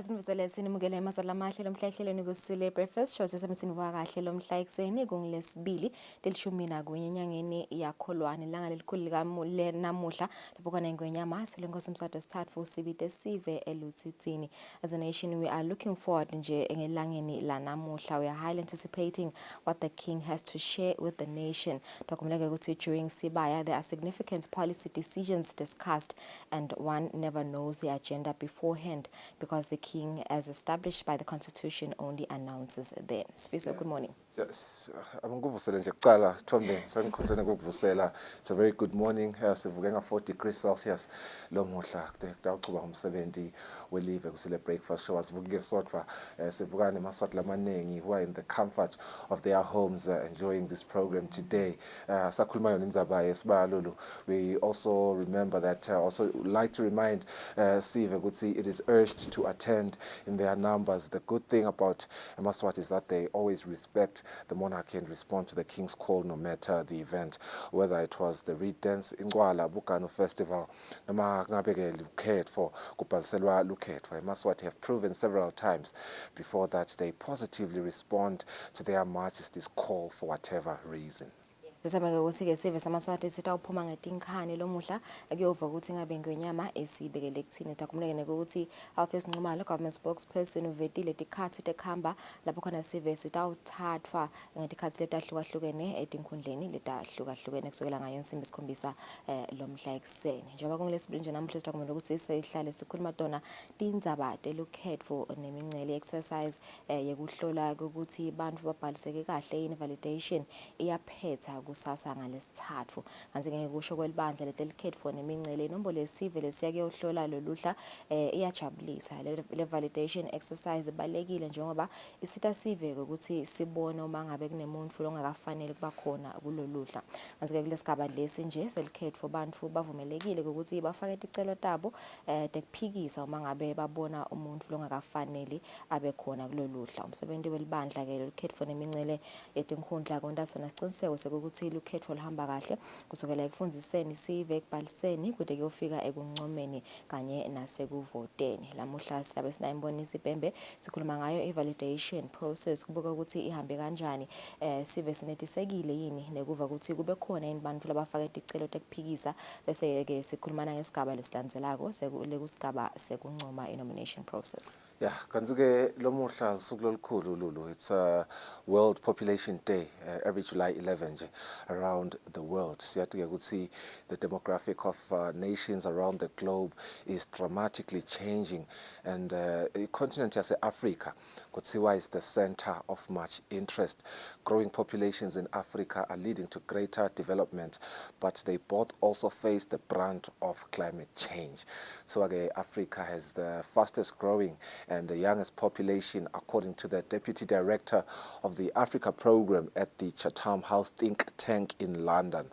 Asinivuzele sinimukele emaswala amahle lomhlahlelweni Kusile breakfast show sesamithini wakahle lomhla ekseni kungilesibili delishumi nakunye enyangeni yakholwane ilanga lelikhulu likamule namuhla lapho khona ingwenyama silenkosi umswati wesithathu sibite sive eluthithini. As a nation we are looking forward nje ngelangeni lanamuhla. We are highly anticipating what the king has to share with the nation. Dokumuleke ukuthi during Sibaya there are significant policy decisions discussed and one never knows the agenda beforehand because the king, as established by the constitution, only announces then. Sfiso, good morning. It's a very good morning. Sivukenga 4 degrees Celsius. Lomuhla kuqhuba ngomsebenzi welive kusile breakfast show. Sivuke sodwa sivukane emaswati lamanengi who are in the comfort of their homes enjoying this program today. Sakhuluma yona indzaba yesibalo. We also remember that also like to remind Sive ukuthi it is urged to attend in their numbers. The good thing about Maswat is that they always respect the monarchy and respond to the king's call no matter the event, whether it was the reed dance in Gwala Bukano festival noma ngabeke lukhet for kubhaliselwa lukhethwa. Maswat have proven several times before that they positively respond to their majesty's call for whatever reason. Sisabeke ukuthi ke sive samaswati sitha uphuma ngetinkani lomuhla akuyova ukuthi ngabe ngwenyama esibekele kuthini takumleke ukuthi Office Nxumalo government spokesperson uvetile tikhathi tekhamba lapho khona sive sitha uthathwa ngetikhathi letahlukahlukene etinkhundleni letahlukahlukene kusukela ngayo insimbi isikhombisa lomhla ekseni. Njengoba kungilesibili nje namuhla sitakumele ukuthi sihlale sikhuluma tona tindzaba telukhetfo nemincele exercise yekuhlola ukuthi bantu babhaliseke kahle in validation iyaphetha kusasa ngalesithathu kanti ngeke kusho kwelibandla letelikhetfo nemincele inombolo lesive lesiyake uhlola loluhla iyajabulisa le validation exercise balekile njengoba isita sive ukuthi sibone uma ngabe kunemuntu longakafanele kuba khona kuloluhla kanti ke kulesigaba lesi nje selikhetfo bantu bavumelekile ukuthi bafake ticelo tabo tekuphikisa uma ngabe babona umuntu longakafanele abe khona kuloluhla. Umsebenzi welibandla ke lelikhetfo nemincele etinkhundla kontasona siciniseko sekuthi lukhetho lihamba kahle kusukela ekufundziseni sive ekubhaliseni kude kuyofika ekuncomeni kanye nasekuvoteni. Lamuhla silabe sinayimbonisa ibhembe sikhuluma ngayo evalidation process kubuka ukuthi ihambe kanjani sive sinetisekile yini nekuva ukuthi kube khona yini bantu labafaka isicelo tekuphikisa bese ke sikhulumana ngesigaba lesilandzelako sekusigaba sekuncoma nomination process. Yeah, kanti ke lomuhla usuku lolukhulu lulu. It's a World Population Day every July 11 nje around the world. Siyathi ke ukuthi the demographic of nations around the globe is dramatically changing and the continent yase Africa kuthiwa is the center of much interest. Growing populations in Africa are leading to greater development, but they both also face the brunt of climate change. So Africa has the fastest growing and the youngest population, according to the Deputy Director of the Africa Program at the Chatham House think tank in London.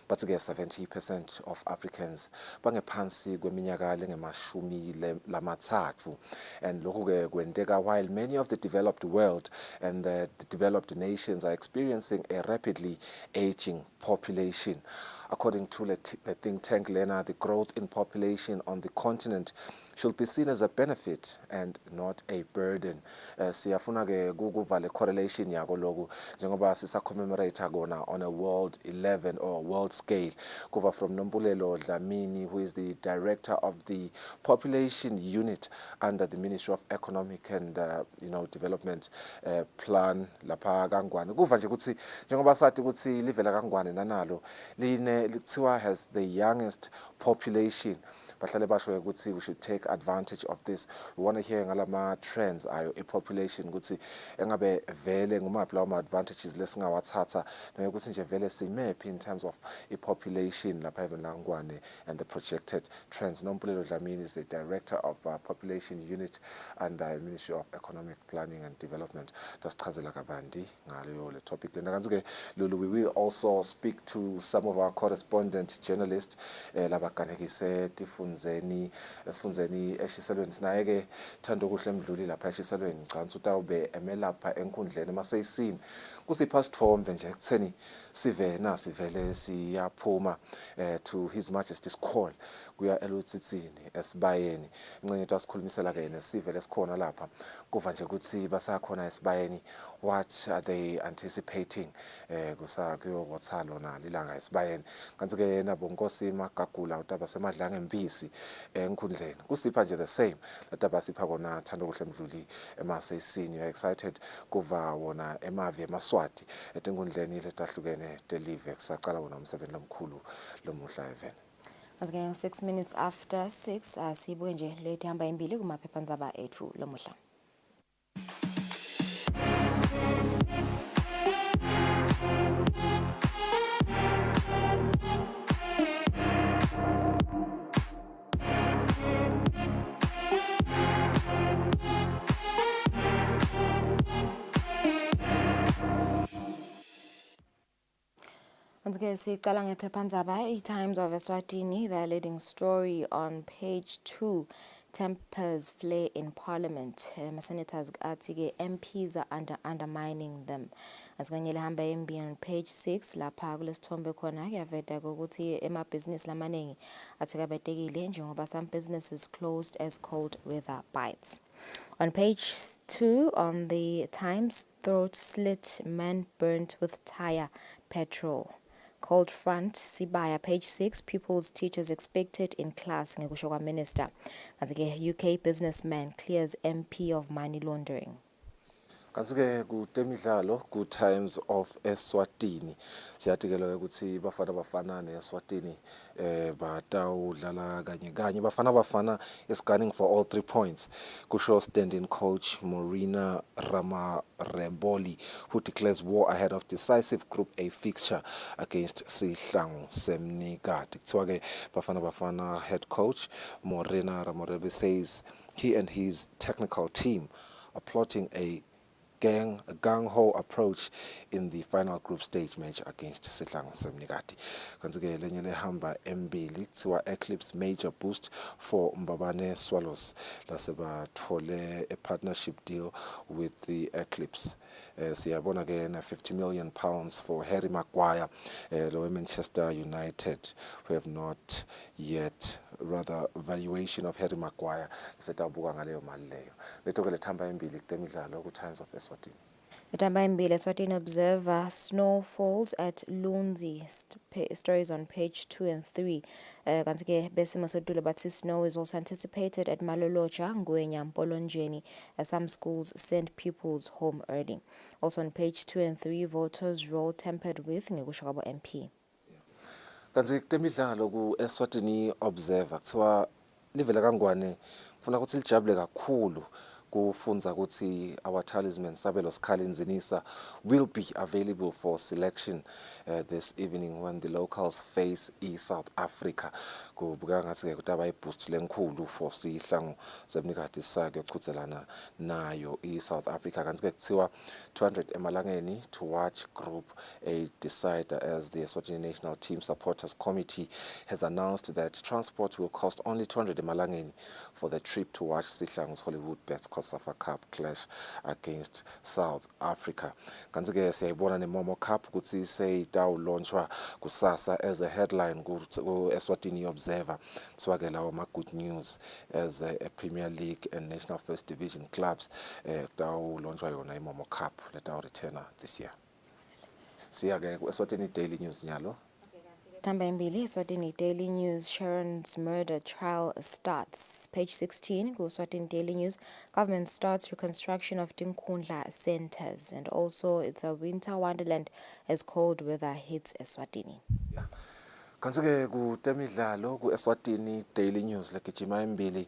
But again, 70% of Africans bangephansi kweminyaka lengemashumi lamatsatfu, and lokhu ke kwenteka while many of the developed world and the developed nations are experiencing a rapidly aging population. According to the think tank Lena, the growth in population on the continent should be seen as a benefit and not a burden. Siyafuna ke kuva le correlation yako lokhu njengoba sisa commemorate kona on a world 11 or world scale. Kuva from Nombulelo Dlamini, who is the director of the population unit under the Ministry of Economic and Development plan lapha kaNgwane. Kuva nje ukuthi njengoba sathi ukuthi live la kaNgwane nanalo line lithiwa has the youngest population. Bahlale basho ukuthi we should take advantage of this. We want to hear ngalama trends ayo population ukuthi engabe vele ngumaphi lawo advantages lesingawathatha nokuthi nje vele simap in terms of population lapha eVelangwane and the projected trends. Nombulelo Dlamini is the director of population unit under the Ministry of Economic Planning and Development. Dasichazela kabandi ngaleyo le topic lena kanti ke Lulu, we will also speak to some of our correspondent journalists labaganekise tifundzeni eshiselweni sinaye ke Thando kuhle Mdluli lapha eshiselweni ngicanga utawube emelapha enkundleni maseyisini kusipha sithombe nje kutheni sivele siyaphuma to His Majesty's call kuya elutsitsini esibayeni incenye into asikhulumisela ke nesive lesikhona lapha kuva nje ukuthi basakhona esibayeni what are they anticipating kusakuyobotha lona lilanga esibayeni kanti ke nabo Nkosi Magagula utaba semadlanga empisi enkhundleni kusipha nje the same lataba sipha kona Thando Kuhle Mdluli emasesini excited kuva wona emavi emaswati etenkundleni letahlukene telive kusaqala wona umsebenzi lomkhulu lomuhla event. As again 6 minutes after 6 sibuke nje leti hamba imbili kumaphephandzaba ethu lomuhla. Once again, sicala ngephephandzaba i-Times of Eswatini, the leading story on page 2, tempers flare in parliament. Senators athi MPs are undermining them. Asikanye lihamba embi on page 6 lapha kulesithombe khona kuyaveta ukuthi emabhizinisi lamaningi athikabetekile njengoba some businesses closed as cold weather bites. On page 2 on the Times, throat slit, man burnt with tire, petrol. Cold front, Sibaya, page 6, pupils, teachers expected in class, ngekusho kwa minister. UK businessman clears MP of money laundering. Kanti-ke kutemidlalo ku-Times of Eswatini siyatikela ukuthi bafana ne-Eswatini batawudlala kanye bafana is gunning for all 3 points kusho stand-in coach Morena Ramareboli who declares war ahead of decisive Group A fixture against Sihlangu Semnikati. Kuthiwa-ke bafana head coach Morena Ramareboli says he and his technical team are plotting a gung-ho approach in the final group stage match against Sihlangu Semnikati. Kanti-ke lenye lehamba embili kuthiwa Eclipse major boost for Mbabane Swallows lasebathole a partnership deal with the Eclipse. Siyabona ke na £50 million for Harry Maguire lo Manchester United who have not yet rather valuation of Harry Maguire setawubuka ngaleyo mali leyo leto ke lethamba embili kutemidlalo ku Times of Eswatini. Etamba imbili Eswatini Observer, snow falls at Lunzi, stories on page 2 and 3. Kanti-ke besimo sedule bathi snow is also anticipated at Maloloja, Ngwenya, Mpolonjeni, as some schools send pupils home early. Also on page 2 and 3, voters roll tempered with ngekusho kwabo MP. Kanti kutemidlalo ku Eswatini Observer kuthiwa livela kangwane kufuna ukuthi lijabule kakhulu kufunza ukuthi our talisman Sabelo Sikhali Nzinisa will be available for selection this evening when the locals face South Africa. Kubuka ngathi ke kutaba iboost lenkulu for Sihlangu Semnikati sakhe yochuthelana nayo South Africa. Kanti ke kuthiwa 200 emalangeni to watch Group A decide as the Eswatini National Team Supporters Committee has announced that transport will cost only 200 emalangeni for the trip to watch Sihlangu's Hollywood Bets Safa Cup clash against South Africa. Kanti ke siyayibona neMomo Cup ukuthi seyitawulaunchwa kusasa as a headline ku Eswatini Observer. So ke lawo ma good news as a Premier League and National First Division clubs tawulaunchwa yona iMomo Cup letawu return this year. Siya ke ku Eswatini Daily News nyalo. Tamba imbili Eswatini Daily News, Sharon's murder trial starts. Page 16, Eswatini Daily News, government starts reconstruction of Tinkhundla centers. And also it's a winter wonderland as cold weather hits Eswatini. Yeah. Kanti-ke kutemidlalo ku Eswatini Daily News legijima embili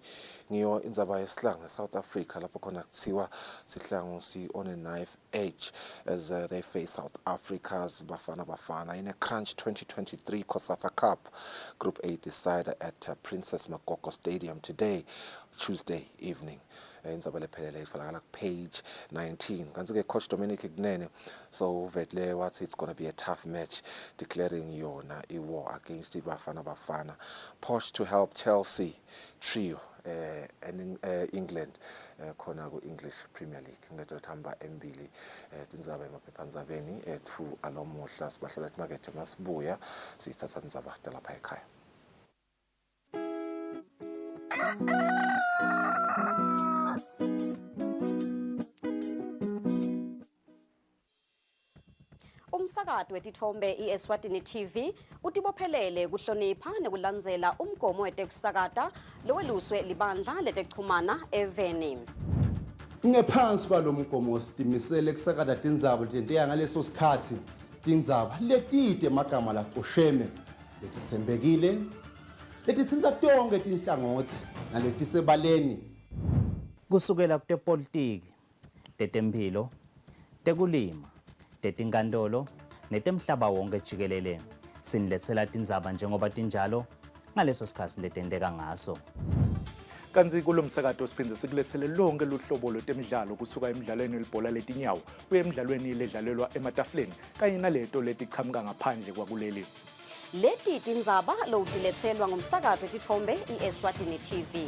ngiyo indzaba yesihlangu South Africa lapho khona kuthiwa Sihlangu si on a knife edge as they face South Africa's Bafana in a crunch 2023 COSAFA Cup Group A decider at Princess Makoko Stadium today, Tuesday evening. Indzaba lephelele ifalakala page 19. Kanti-ke coach Dominic Gnene so vetle wathi it's going to be a tough match, declaring yona a war against the Bafana. Posh to help Chelsea trio and England khona ku English Premier League. Ngeto thamba embili tindzaba emaphephandzabeni ethu alomuhla sibahlala emakethe masibuya sithatha indzaba talapha ekhaya. Umsakazo wetithombe iEswatini TV utibophelele kuhlonipha nekulandzela umgomo wetekusakata loweluswe libandla letekuchumana eveni. Ngephansi kwalomgomo sitimisele kusakata tindzaba letenteka ngaleso sikhatsi, tindzaba letide emagama lacosheme, letitsembekile, letitsintsa tonkhe tinhlangotsi naletisebaleni. Kusukela kutepolitiki, tetemphilo, tekulima, tetinkantolo, netemhlaba wonke jikelele, siniletsela tindzaba njengoba tinjalo ngaleso sikhatsi letenteka ngaso. Kanzi kulo msakato siphindze sikulethele lonke luhlobo lwetemidlalo kusuka emidlalweni welibhola letinyawo kuye emidlalweni ledlalelwa ematafuleni kanye naleto letichamuka ngaphandle kwakuleli. Leti tindzaba lowutiletselwa ngumsakazo wetithombe iEswatini TV.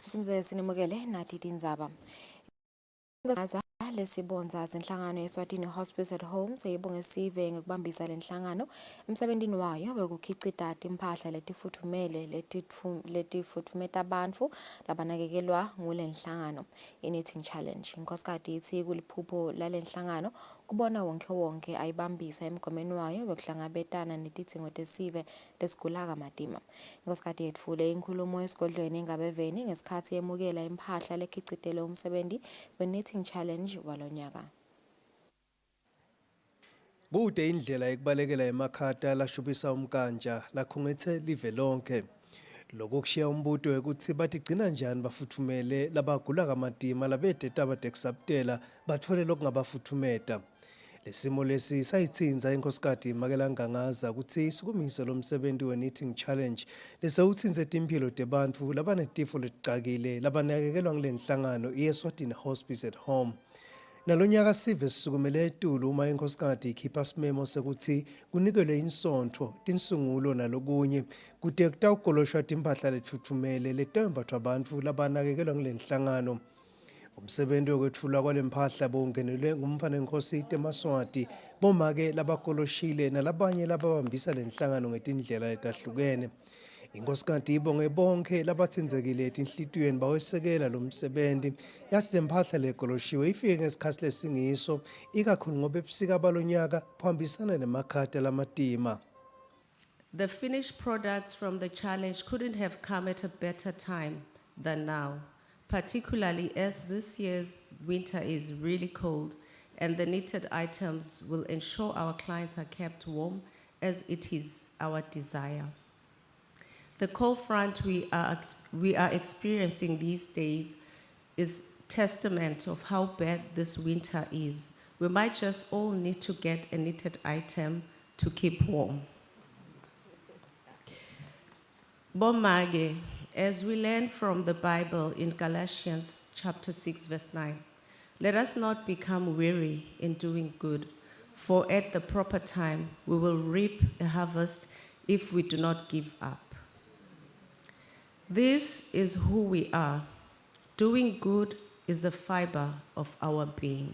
Simze sinimukele nathi tindzaba. Lesibonza zenhlangano Eswatini Hospice at Home seyibongesive ngekubambisa lenhlangano emsebentini wayo bekukhicita impahla letifuthumele letifuthumeta abantu labanakekelwa ngulenhlangano i-Knitting Challenge. Inkosikazi ithi kuliphupho lalenhlangano kubona wonke ayibambisa emgomeni wayo bekuhlangabetana netidzingo tesive lesigula kamadima. Inkosikazi yetfule inkulumo esigodlweni engabeveni ngesikhathi yemukela impahla lekhicitele umsebenzi we-Knitting Challenge walonyaka. Kude indlela ekubalekela emakhata lashubisa umkanja lakhungethe live lonke. Lokho kushiya umbuto wekuthi batigcina njani bafuthumele labagula kamadima labedeta batekusaptela bathole lokungabafuthumeta. Lesimo lesi sayitsinza inkosikazi Makela Ngangaza ukuthi isukumise lo msebenzi we-Knitting Challenge lesewutsinze timphilo tebantfu labanetifo leticakile labanakekelwa ngulenhlangano iEswatini Hospice at Home. Nalonyaka sive sisukumele etulu uma inkosikazi ikhipha simemo sekuthi kunikelwe insontho, tinsungulo nalokunye kude kutawugoloshwa timphahla letfuthumele letembathwa bantfu labanakekelwa ngulenhlangano. Umsebenzi wokwethulwa kwalempahla bongenelwe ngumfanenkosi temaswati bomake labakoloshile nalabanye lababambisa lenhlangano ngetindlela letahlukene. Inkosikazi ibonge bonke labatsindzekile etinhlitiyweni bawesekela lo msebenzi yasi lempahla legoloshiwe ifike ngesikhathi lesingiso ikakhulu ngoba ebusika balonyaka kuhambisana nemakhata lamatima. The finished products from the challenge couldn't have come at a better time than now, particularly as this year's winter is really cold and the knitted items will ensure our clients are kept warm as it is our desire. The cold front we are experiencing these days is testament of how bad this winter is. We might just all need to get a knitted item to keep warm. Bomage, as we learn from the Bible in Galatians chapter 6 verse 9, let us not become weary in doing good, for at the proper time we will reap a harvest if we do not give up. This is who we are. Doing good is the fiber of our being.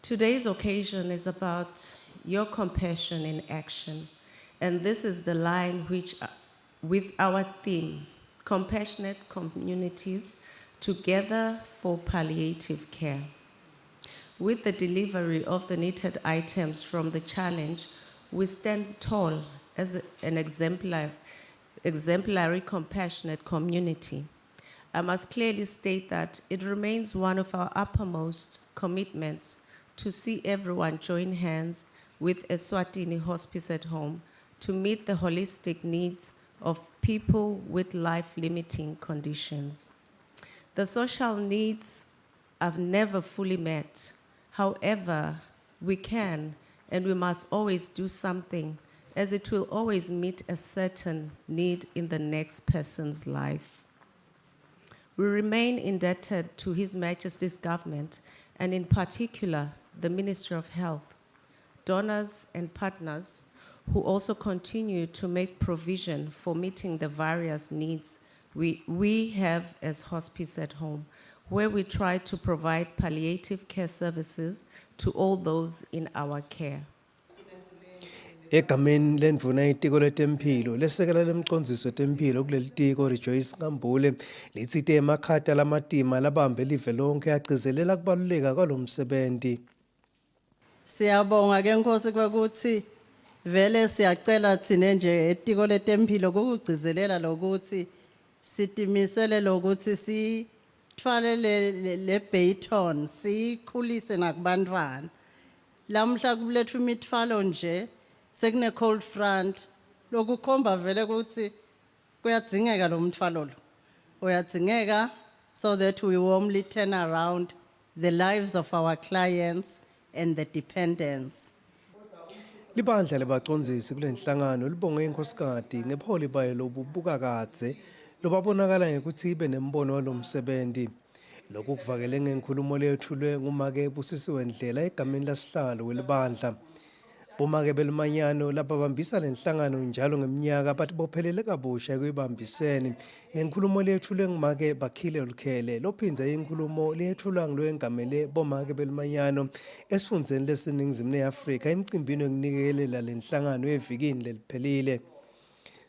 Today's occasion is about your compassion in action, and this is the line which, with our theme, Compassionate Communities Together for Palliative Care. With the delivery of the knitted items from the challenge, we stand tall as an exemplary compassionate community. I must clearly state that it remains one of our uppermost commitments to see everyone join hands with Eswatini Hospice at Home to meet the holistic needs of people with life-limiting conditions. The social needs are never fully met. However, we can and we must always do something as it will always meet a certain need in the next person's life. We remain indebted to His Majesty's government, and in particular, the Ministry of Health, donors and partners who also continue to make provision for meeting the various needs we have as Hospice at Home, where we try to provide palliative care services to all those in our care. Egameni lendvuna itiko letemphilo lesekela lemcondzisi wetemphilo kuleli tiko Rejoice Nkambule litsite emakhata lamatima labambe live lonke agcizelela kubaluleka kwalomsebenzi. Siyabonga ke Nkosi ukuthi vele siyacela thina nje etiko letemphilo ukugcizelela lokuthi sitimisele lokuthi sithwale le baton sikhulise nakubantwana. Lamhla kulethu imithwalo nje sekune cold front lokukhomba vele ukuthi kuyadzingeka lo mthwalo lo. Uyadzingeka so that we warmly turn around the lives of our clients and the dependents. Libandla lebacondzisi kulenhlangano libonge inkhosikati ngepholi bayo lobubuka kadze lobabonakala ngekuthi ibe nembono walomsebenzi. Lokhu kuvakele ngenkulumo leyethulwe ngumake Busisiwe Ndlela egameni lasihlalo welibandla. Bomake belimanyano lababambisa lenhlangano njalo ngeminyaka bathi bophelele kabusha ekuyibambiseni ngenkulumo leyethulwe ngumake Bakhile Lukhele lophindze inkulumo leyethulwa ngulowengamele bomake belimanyano esifundzeni leseningizimu neAfrika emcimbini wekunikelela lenhlangano evikini leliphelile.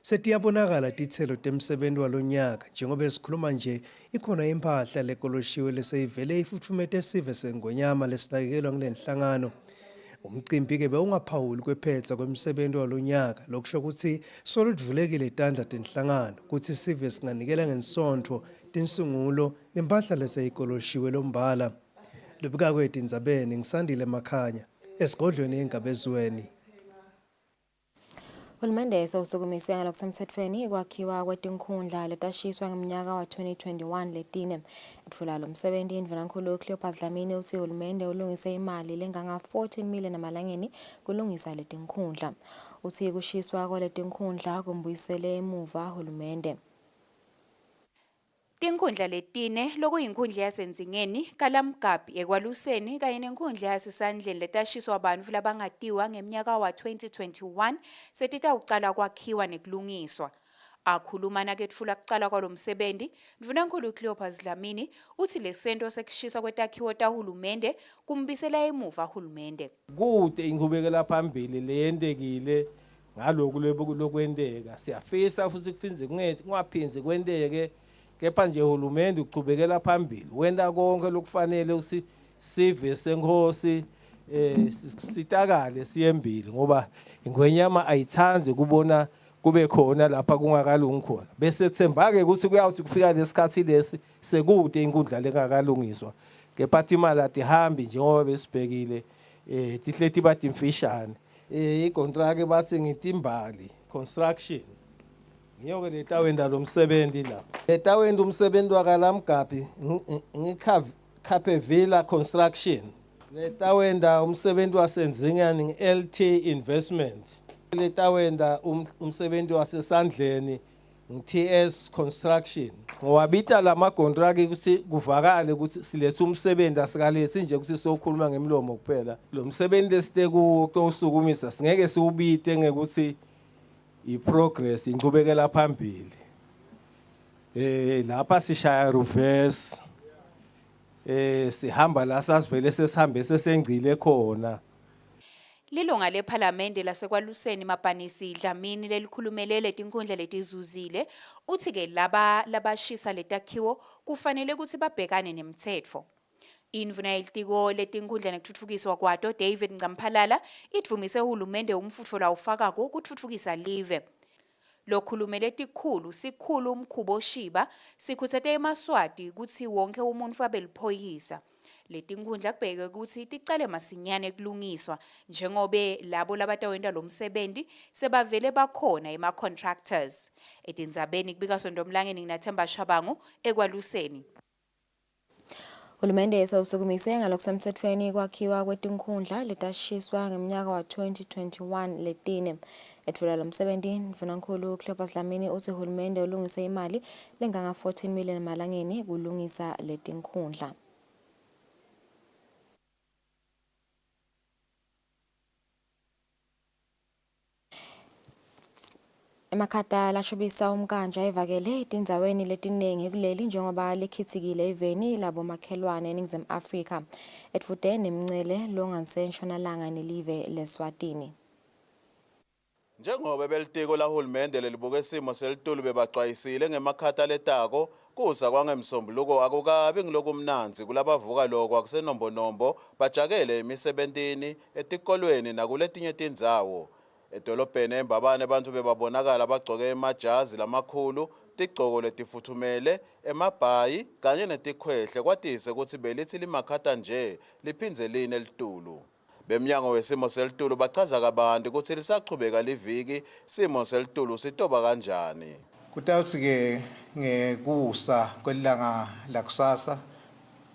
Setiyabonakala titselo temsebenzi walonyaka njengoba sikhuluma nje ikhona impahla lekoloshiwe leseyivele ifuthumete esive sengonyama lesinakekelwa kulenhlangano. Umcimbi ke bewungaphawuli kwephetsa kwemsebenzi walonyaka lokusho ukuthi soludvulekile itandla tenhlangano ukuthi sive singanikela ngensondvo tinsungulo nempahla leseyikoloshiwe lombala. Lobika kwethu indzabeni ngisandile Makhanya esigodlweni engabezweni. Uhulumende sewusukumise ngalokusemthethweni kwakhiwa kwetinkhundla letashiswa ngeminyaka wa 2021 letine. Etfula lo msebenzi indvunankhulu Cleopas Dlamini uthi uhulumende ulungise imali lenganga 14 million amalangeni kulungisa letinkhundla. Uthi kushiswa kwaletinkhundla kumbuyisele emuva uhulumende. Tinkhundla letine lokuyinkhundla yasenzingeni kalamgabi ekwaluseni kanye nenkhundla yasesandleni letashiswa abantu labangatiwa ngeminyaka wa 2021 setitawucala kwakhiwa nekulungiswa. Akhuluma naketfula kucala kwalomsebenzi ndvunankhulu Cleopas Dlamini uthi lesento sekushiswa kwetakhiwo tahulumende kumbisela emuva uhulumende. Kude inqhubekela phambili leyentekile ngaloku lokwenteka siyafisa futhi kufinze kungaphindzi kwenteke. Kepha nje uhulumende uqhubekela phambili wenda konke lokufanele usive senkosi sitakale siyembili ngoba ingwenyama ayithanzi kubona kube khona lapha kungakalungi khona bese thembake ukuthi kuyawuthi kufika lesikhathi lesi sekude inkundla lengakalungiswa kepha imali atihambi njengoba besibhekile tihleti bathi imfishane icontract bathi ngitimbali construction. Ngiyoke letawenda lo msebenzi la. Letawenda umsebenzi wakalamgabi ngikhape Villa Construction. Letawenda umsebenzi wasenzingani LT Investment. Letawenda umsebenzi wasesandleni TS Construction. Ngowabita lama contract ukuthi kuvakale ukuthi silethe umsebenzi asikalethi nje ukuthi sokhuluma ngemlomo kuphela. Lo msebenzi lesitekuwo kosukumisa singeke siubite ngekuthi iprogress inqhubekela phambili lapha sishaya reverse sihamba la sasivele sesihambe sesengcile khona. Lilunga lephalamende lasekwaluseni Mabhanisi Dlamini lelikhulumele letinkhundla letizuzile uthi ke labashisa letakhiwo kufanele ukuthi babhekane nemthetho. Indvuna yelitiko letinkhundla nekutfutfukiswa kwato David Ncamphalala itvumise uhulumende umfutfo lawufakako kutfutfukisa live. Lokhulumele tikhulu sikhulu umkhubo Shiba sikhutsate eMaswati kutsi wonke umuntu abe liphoyisa. Letinkhundla kubheke ukuthi ticale masinyane kulungiswa njengobe labo labatawenda lo msebenzi sebavele bakhona ema-contractors. Etindzabeni kubika Sondomlangeni nginaThemba Shabangu ekwaluseni. Uhulumende sewusukumise ngalokusemthethweni kwakhiwa kwetinkhundla letashiswa ngeminyaka wa 2021 letine. Etfula lo msebenzi mvunankulu Cleopas Dlamini uthi uhulumende ulungise imali lenganga 14 million emalangeni kulungisa letinkhundla. Emakhata lashubisa umkanja evakele etindzaweni letiningi kuleli njengoba likhithikile eveni labo makhelwane eNingizimu Afrika etfude nemncele longasentshonalanga nelive leSwatini. Njengoba belitiko lahulumende lelibuke isimo selitulu bebaxwayisile ngemakhata letako kuza kwangemsombuluko akukabi ngilokumnanzi kulabavuka lokho akusenombombo bajakele emisebentini etikolweni nakuletinye tindzawo. Edolobheni eMbabane abantu bebabonakala bagcoke emajazi lamakhulu, tigcoko letifuthumele, emabhayi kanye netikhwehle kwatise ukuthi belithi limakhata nje liphindze line elitulu. Bemnyango wesimo selitulu bachaza kabanti ukuthi lisachubeka liviki simo selitulu sitoba kanjani. Kutawuthi ke ngekusa kwelanga lakusasa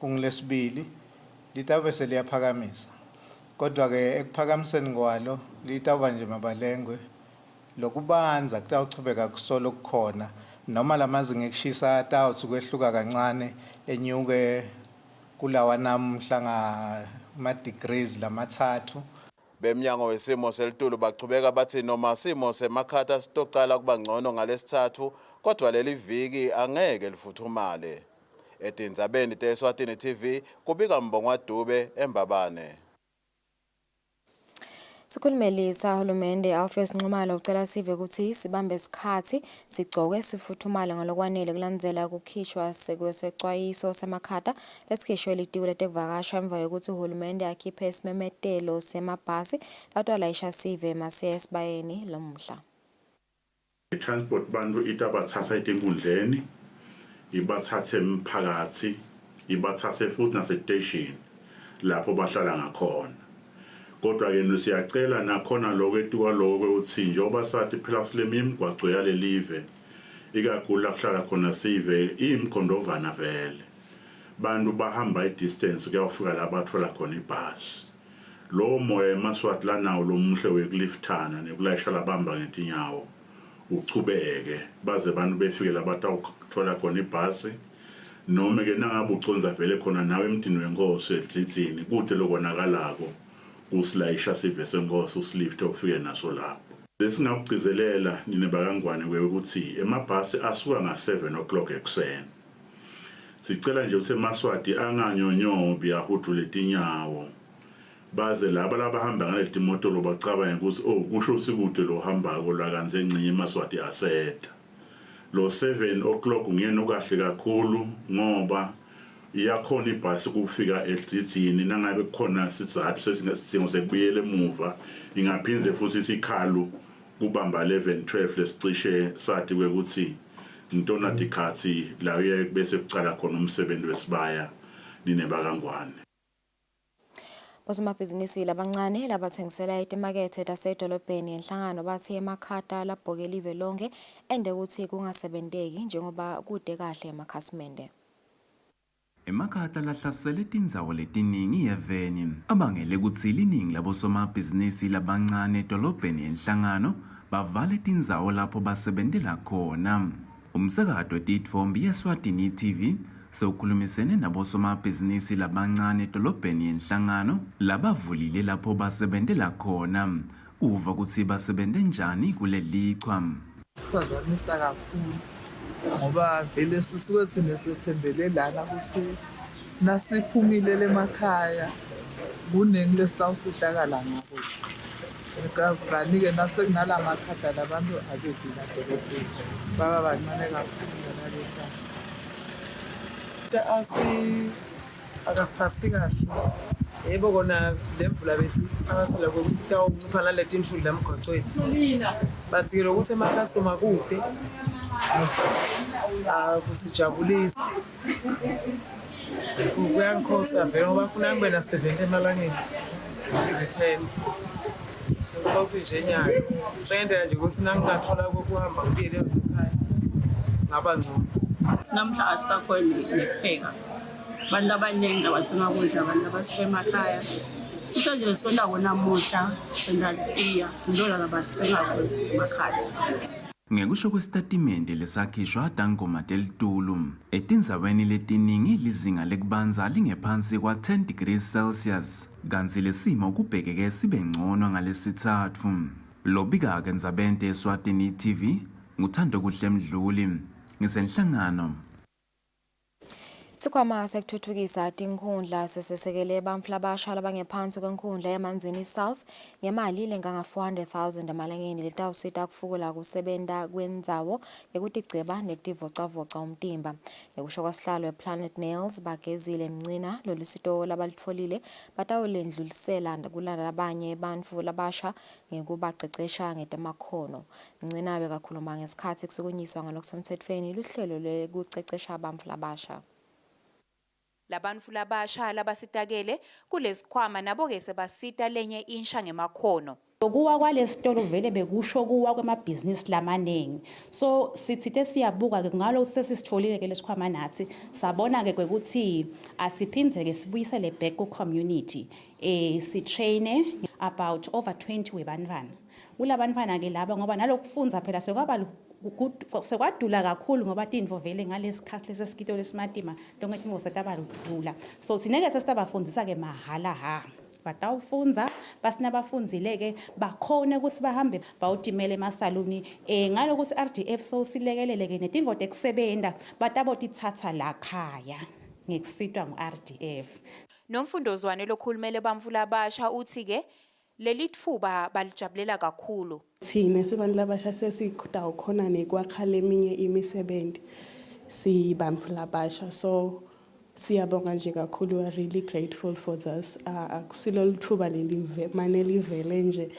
kungilesibili litabe seliyaphakamisa. Kodwa ke ekuphakamiseni kwalo litawuba nje mabalengwe lokubanza kutawuchubeka kusolo kukhona noma lamazinga ekushisa atawuthi kwehluka kancane enyuke kulawa namhla ama-degrees lamathathu. Bemnyango wesimo selitulu bachubeka bathi noma simo semakhata sitocala kuba ngcono ngalesithathu kodwa leli viki angeke lifuthumale. Etindzabeni te-Eswatini TV kubika Mbongwa Dube eMbabane. Sikhulumelisa uhulumende Alpheus Nxumalo ucela sive ukuthi sibambe isikhathi sigcoke sifuthumale ngalokwanele kulandzela ukukhishwa sekwesexwayiso semakhata lesikhishwe litiko letekuvakasha emva yokuthi uhulumende akhiphe isimemetelo semabhasi latwalayisha sive masiya esibayeni lomhla. Transport bantu itabathatha etinkundleni ibathathe emphakathi ibathathe futhi nase-station lapho bahlala ngakhona. Kodwa ke siyacela nakhona lokho etuka lokho ukuthi njengoba sathi phela silemi imigwaco yale live ikakhulu akuhlala khona sive imkhondovana vele bantu bahamba i-distance kuyafika la bathola khona ibhasi. Lo moya eMaswati lanawo lo muhle wekuliftana nekulayisha labamba ngetinyawo uchubeke baze abantu befike la batawuthola khona ibhasi noma ke nangabe uconza vele khona nawe emdini wenkosi edlitsini kude lokonakalako usilayisha sive senkosi usilifte ufike naso lapho. Lesingakugcizelela nine bakangwane ukuthi emabhasi asuka nga7 o'clock ekuseni. Sicela nje useMaswati anganyonyobi ahudu letinyawo. Baze laba labahamba ngale timoto lobacabanga ukuthi kusho usikude lo hamba kolwakanze encinye eMaswati asetha. Lo 7 o'clock ngiyena okahle kakhulu ngoba iyakhona ibhasi kufika edlitsini nangabe kukhona sizathu sesingasidingo sekubuyela emuva ingaphinze futhi isikhalu kubamba 11-12 lesicishe sathi ukuthi intona dikhathi la uye bese kucala khona umsebenzi wesibaya nine bakangwane. Bosomabhizinisi labancane labathengisela etimakethe tasedolobheni enhlangano bathi emakhata labhoke live lonke ende ukuthi kungasebenteki njengoba kude kahle emakhasimende. Emakhata lahlasele tindzawo letiningi yeveni abangele kutsi liningi labosomabhizinisi labancane edolobheni enhlangano bavale tindzawo lapho basebentela khona. Umsakato wetitfombi yeSwatini TV sewukhulumisene nabosomabhizinisi labancane edolobheni enhlangano labavulile lapho basebentela khona uva kutsi basebente njani kulelichwa. Siphazamisa kakhulu ngoba vele sisuke thina sethembele lana ukuthi nasiphumile emakhaya kuningi lesitawusitakala ngabo. Kanti-ke nasekunala makhata labantu abedila dolobheni baba bancane kakhulu naleta. Akasiphathi kahle. Yebo kona lemvula besithakasela ukuthi itawuncipha naleti inshuli lemgwaqweni. Bathi lokuthi emakhasoma kude kusijabulisa. Kuyangikhosta vele ngoba funa ngibe na-70 emalangeni. Return. Ngifose nje nyalo. Sengenzela nje ukuthi nangingathola kokuhamba ngiyele ekhaya. Ngaba ngcono. Namhla asikakhona nekupheka. Abantu abaningi abathenga ukudla abantu abasuka emakhaya Cishe nje sikwenda kona namuhla sengatiya ndola labathenga kwesimakhadi. Ngekusho kwesitatimende lesakhishwa tangoma telitulu, etindzaweni letiningi lizinga lekubanza lingephansi kwa 10 degrees Celsius, kanti lesimo kubhekeke sibe ngcono ngalesitsatfu. Lobika-ke Ndzabente Eswatini TV, nguthando kuhle Mdluli, ngisenhlangano. Sikhwama sekuthuthukisa tinkhundla sesesekele bantfu labasha labangephansi kwenkhundla yemanzini South ngemali lenganga 400,000 emalangeni letawusita kufukula kusebenta kwendzawo yekutigceba nekutivocavoca umtimba. Ngekusho kwasihlalo Planet Nails bagezile Mncina lolusito labalitfolile batawulendlulisela kulabanye bantfu labasha ngekubacecesha ngetemakhono. Mncina bekakhuluma ngesikhatsi kusukunyiswa ngalokusemtsetfweni luhlelo lwekucecesha bantfu labasha. Labantu labasha labasitakele kulesikhwama nabo ke sebasita lenye insha ngemakhono. Ukuwa kwalesitolo vele bekusho kuwa kwemabhizinisi lamanengi. So sithithe siyabuka ke ngalo sesisitfolile ke lesikhwama nathi sabona ke ukuthi asiphindze ke sibuyisele back ku community. Si train about over 20 webantwana. Kulabantwana ke laba ngoba nalokufunza phela sekwaba sekwadula kakhulu ngoba tintfo vele ngalesikhathi lesesikito lesimatima lonke mo setabaludula. So sineke sesitabafundisa ke mahala ha. Batawufunza basinabafundzile ke bakhone ukuthi bahambe bawutimela emasaluni ngalokuthi RDF so silekelele ke netindvo tekusebenta batabotithatha la khaya ngekusitwa ngu-RDF. Nomfundozwane lokhulumele bantfu labasha uthi ke lelitfuba balijabulela kakhulu. Thina sibantu labasha sesikhuda ukhona nekwakha leminye imisebenzi sibantfu labasha, so siyabonga nje kakhulu, we are really grateful for this. Akusilo lithuba mane livele nje.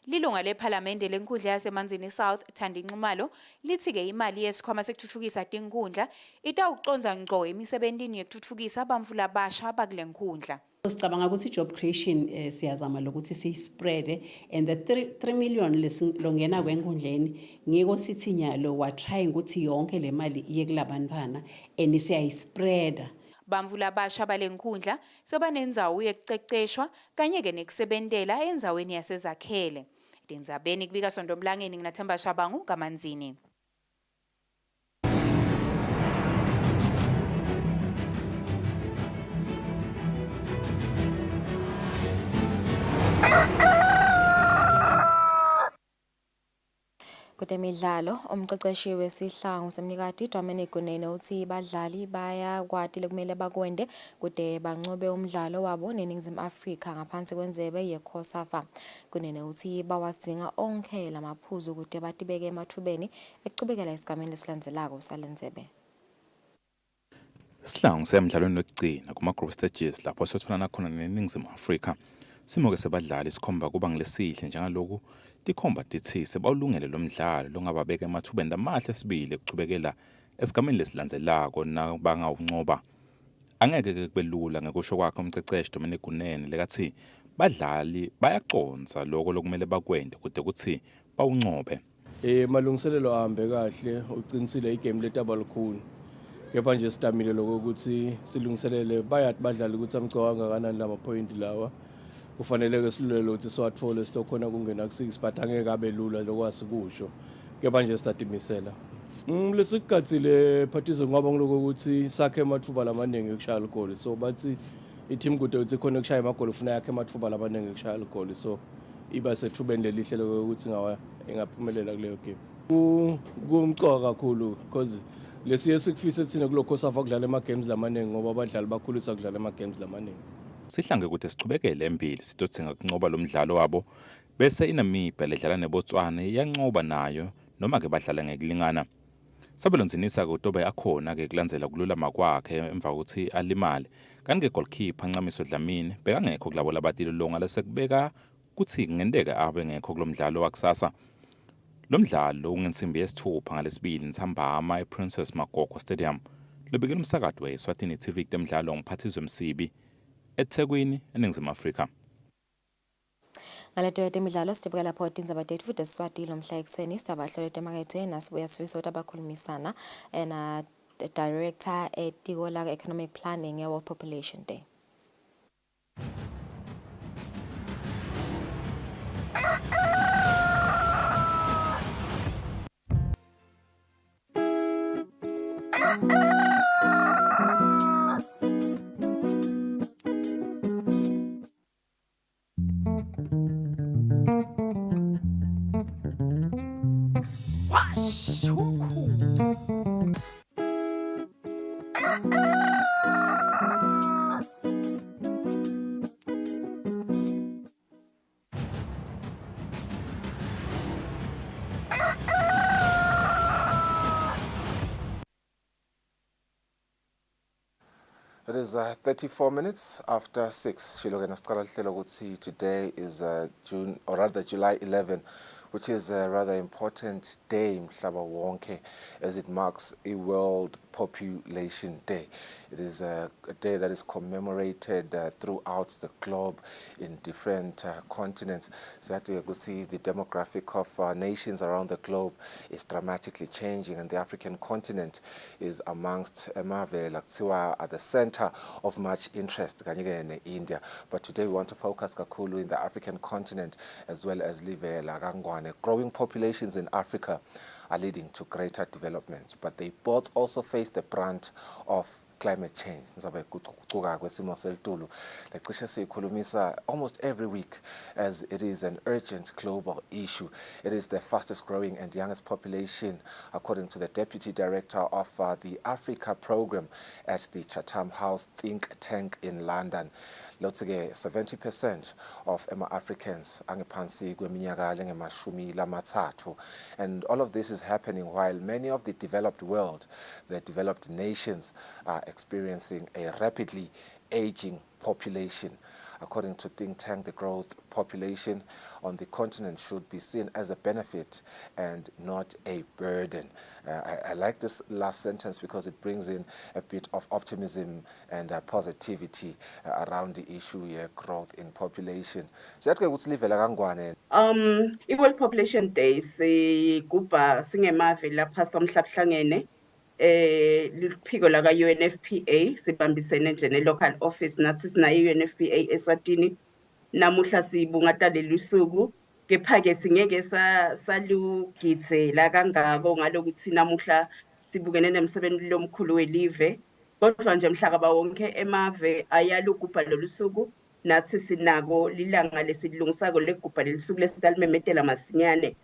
Lilunga lephalamende lenkundla yasemanzini South Thandi Nxumalo lithi ke imali yesikhwama sekuthuthukisa tinkhundla itawuconza ngqo emisebentini yekuthuthukisa bantfu labasha bakule nkhundla. Sicabanga ukuthi job creation siyazama lokuthi sispread and the 3 million lesilongena kwenkundleni ngiko sithi nyalo wa trying ukuthi yonke le mali iye kulabantwana and siyayispread. Bantfu labasha balenkhundla sebanendzawo yekuceceshwa kanye ke nekusebentela endzaweni yasezakhele. Tindzabeni kubika Sondomlangeni nginathemba Shabangu kamanzini. Kutemidlalo umqeqeshi wesihlangu semnikati Dominic Kunene uthi badlali bayakwatile kumele bakwende kude bancobe umdlalo wabo neNingizimu Afrika ngaphansi kwenzebe yeCOSAFA. Kunene uthi bawadzinga onke lamaphuzu kude batibeke emathubeni ekuchubekela esigameni lesilandzelako salenzebe. Sihlangu semidlalweni wekugcina kuma-group stages lapho sotholana khona neNingizimu Afrika. Simoke sebadlali sikhomba kuba ngilesihle njengaloku tikhomba tithi sebawulungele lo mdlalo longababeka emathubeni lamahle sibili ekuchubekela esigameni lesilandzelako nabangawuncoba. Angeke ke kube lula ngekusho kwakhe umqeqeshi Dominic Kunene lekathi badlali bayaconza lokho lokumele bakwende kude kuthi bawuncobe. Malungiselelo ahambe kahle uqinisile igame letaba likhulu. Kepha nje sitamile lokho ukuthi silungiselele bayathi badlali ukuthi amgcoka kangakanani lama point lawa. Kufanele ke silulele ukuthi siwathole sitokhona kungena ku6 but angeke abe lula lokwasikusho. Kepha nje sitatimisela. Lesikhathi le phathizo ngoba ngiloko ukuthi sakhe emathuba lamaningi ekushaya igoli, so bathi i-team kude uthi khona kushaya amagoli ufuna yakhe emathuba lamaningi ekushaya igoli, so iba sethubeni lelihle lokuthi ingaphumelela kuleyo game. Kumcoka kakhulu because lesiye sikufise thina kulokho safa kudlala ema-games lamaningi ngoba abadlali bakhulisa kudlala ema-games lamaningi. Sihlange kude sichubekele embili sitothenga kuncoba lo mdlalo wabo bese iNamibia ledlala neBotswana yancoba nayo noma ke badlala ngekulingana. Sabelonzinisa ke uTobe akhona ke kulandzela kululama kwakhe emva kokuthi alimale kanti ke goalkeeper Ncamiso Dlamini bekangekho kulabo labatilo longa lesekubeka kuthi ngendeka abe ngekho kulomdlalo wakusasa. Lo mdlalo ungensimbi yesithupha ngalesibili Ntsambama ePrincess Makoko Stadium lobekela umsakazo weSwatini TV kutemidlalo ngiphathizwe Msibi eThekwini eNingizimu Afrika. Ngaleto yetemidlalo sitibeka lapho tindzaba tethu futhi Eswatini lomhla ekseni sitabahlola temakethe nasibuya sifisa abakhulumisana na director etiko la economic planning ye World Population Day. It is 34 minutes after 6. Today is June, or rather July 11, which is a rather important day, Mhlaba Wonke, as it marks a World Population Day. It is a day that is commemorated throughout the globe in different continents. So that you could see the demographic of nations around the globe is dramatically changing, and the African continent is amongst Emave Laktiwa at the center of much interest in India. But today we want to focus kakulu in the African continent as well as Live Lagangwane. Growing populations in Africa are leading to greater development, but they both also face the brunt of climate change. Almost every week, as it is an urgent global issue. It is the fastest growing and youngest population, according to the Deputy Director of the Africa Program at the Chatham House think tank in London. 70% of Africans and all of this is happening while many of the developed world, the developed nations, are experiencing a rapidly aging population. According to think tank, the growth population on the continent should be seen as a benefit and not a burden. I like this last sentence because it brings in a bit of optimism and positivity around the issue here, growth in population. World Population Day sigubha singemave lapha somhlabhlangene liphiko laka UNFPA sibambisene nje ne local office nathi sinayo UNFPA Eswatini. Namuhla sibungata leli suku, kepha ke singeke salugitsela kangako ngalokuthi namuhla sibukene nemsebenzi lomkhulu welive. Kodwa nje mhlaka wonke emave ayalugubha lolu suku, nathi sinako lilanga lesilungisako legubha lelisuku lesitalimemedela masinyane.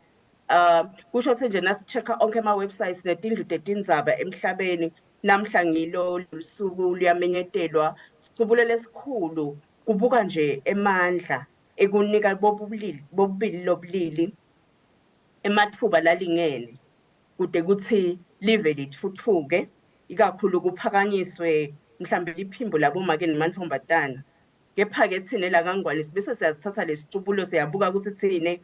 Kusho ukuthi nje nasi-check-a onke ama-websites netindlu tetindzaba emhlabeni, namhla ngilo lusuku luyamenyetelwa. Sicubulele esikhulu kubuka nje emandla ekunika bobubili lobulili ematfuba lalingene kude kuthi live litfutfuke, ikakhulu kuphakanyiswe mhlambe liphimbo labomake nemantombazana. Kepha-ke thina laKangwane bese siyazithatha lesicubulo siyabuka ukuthi thine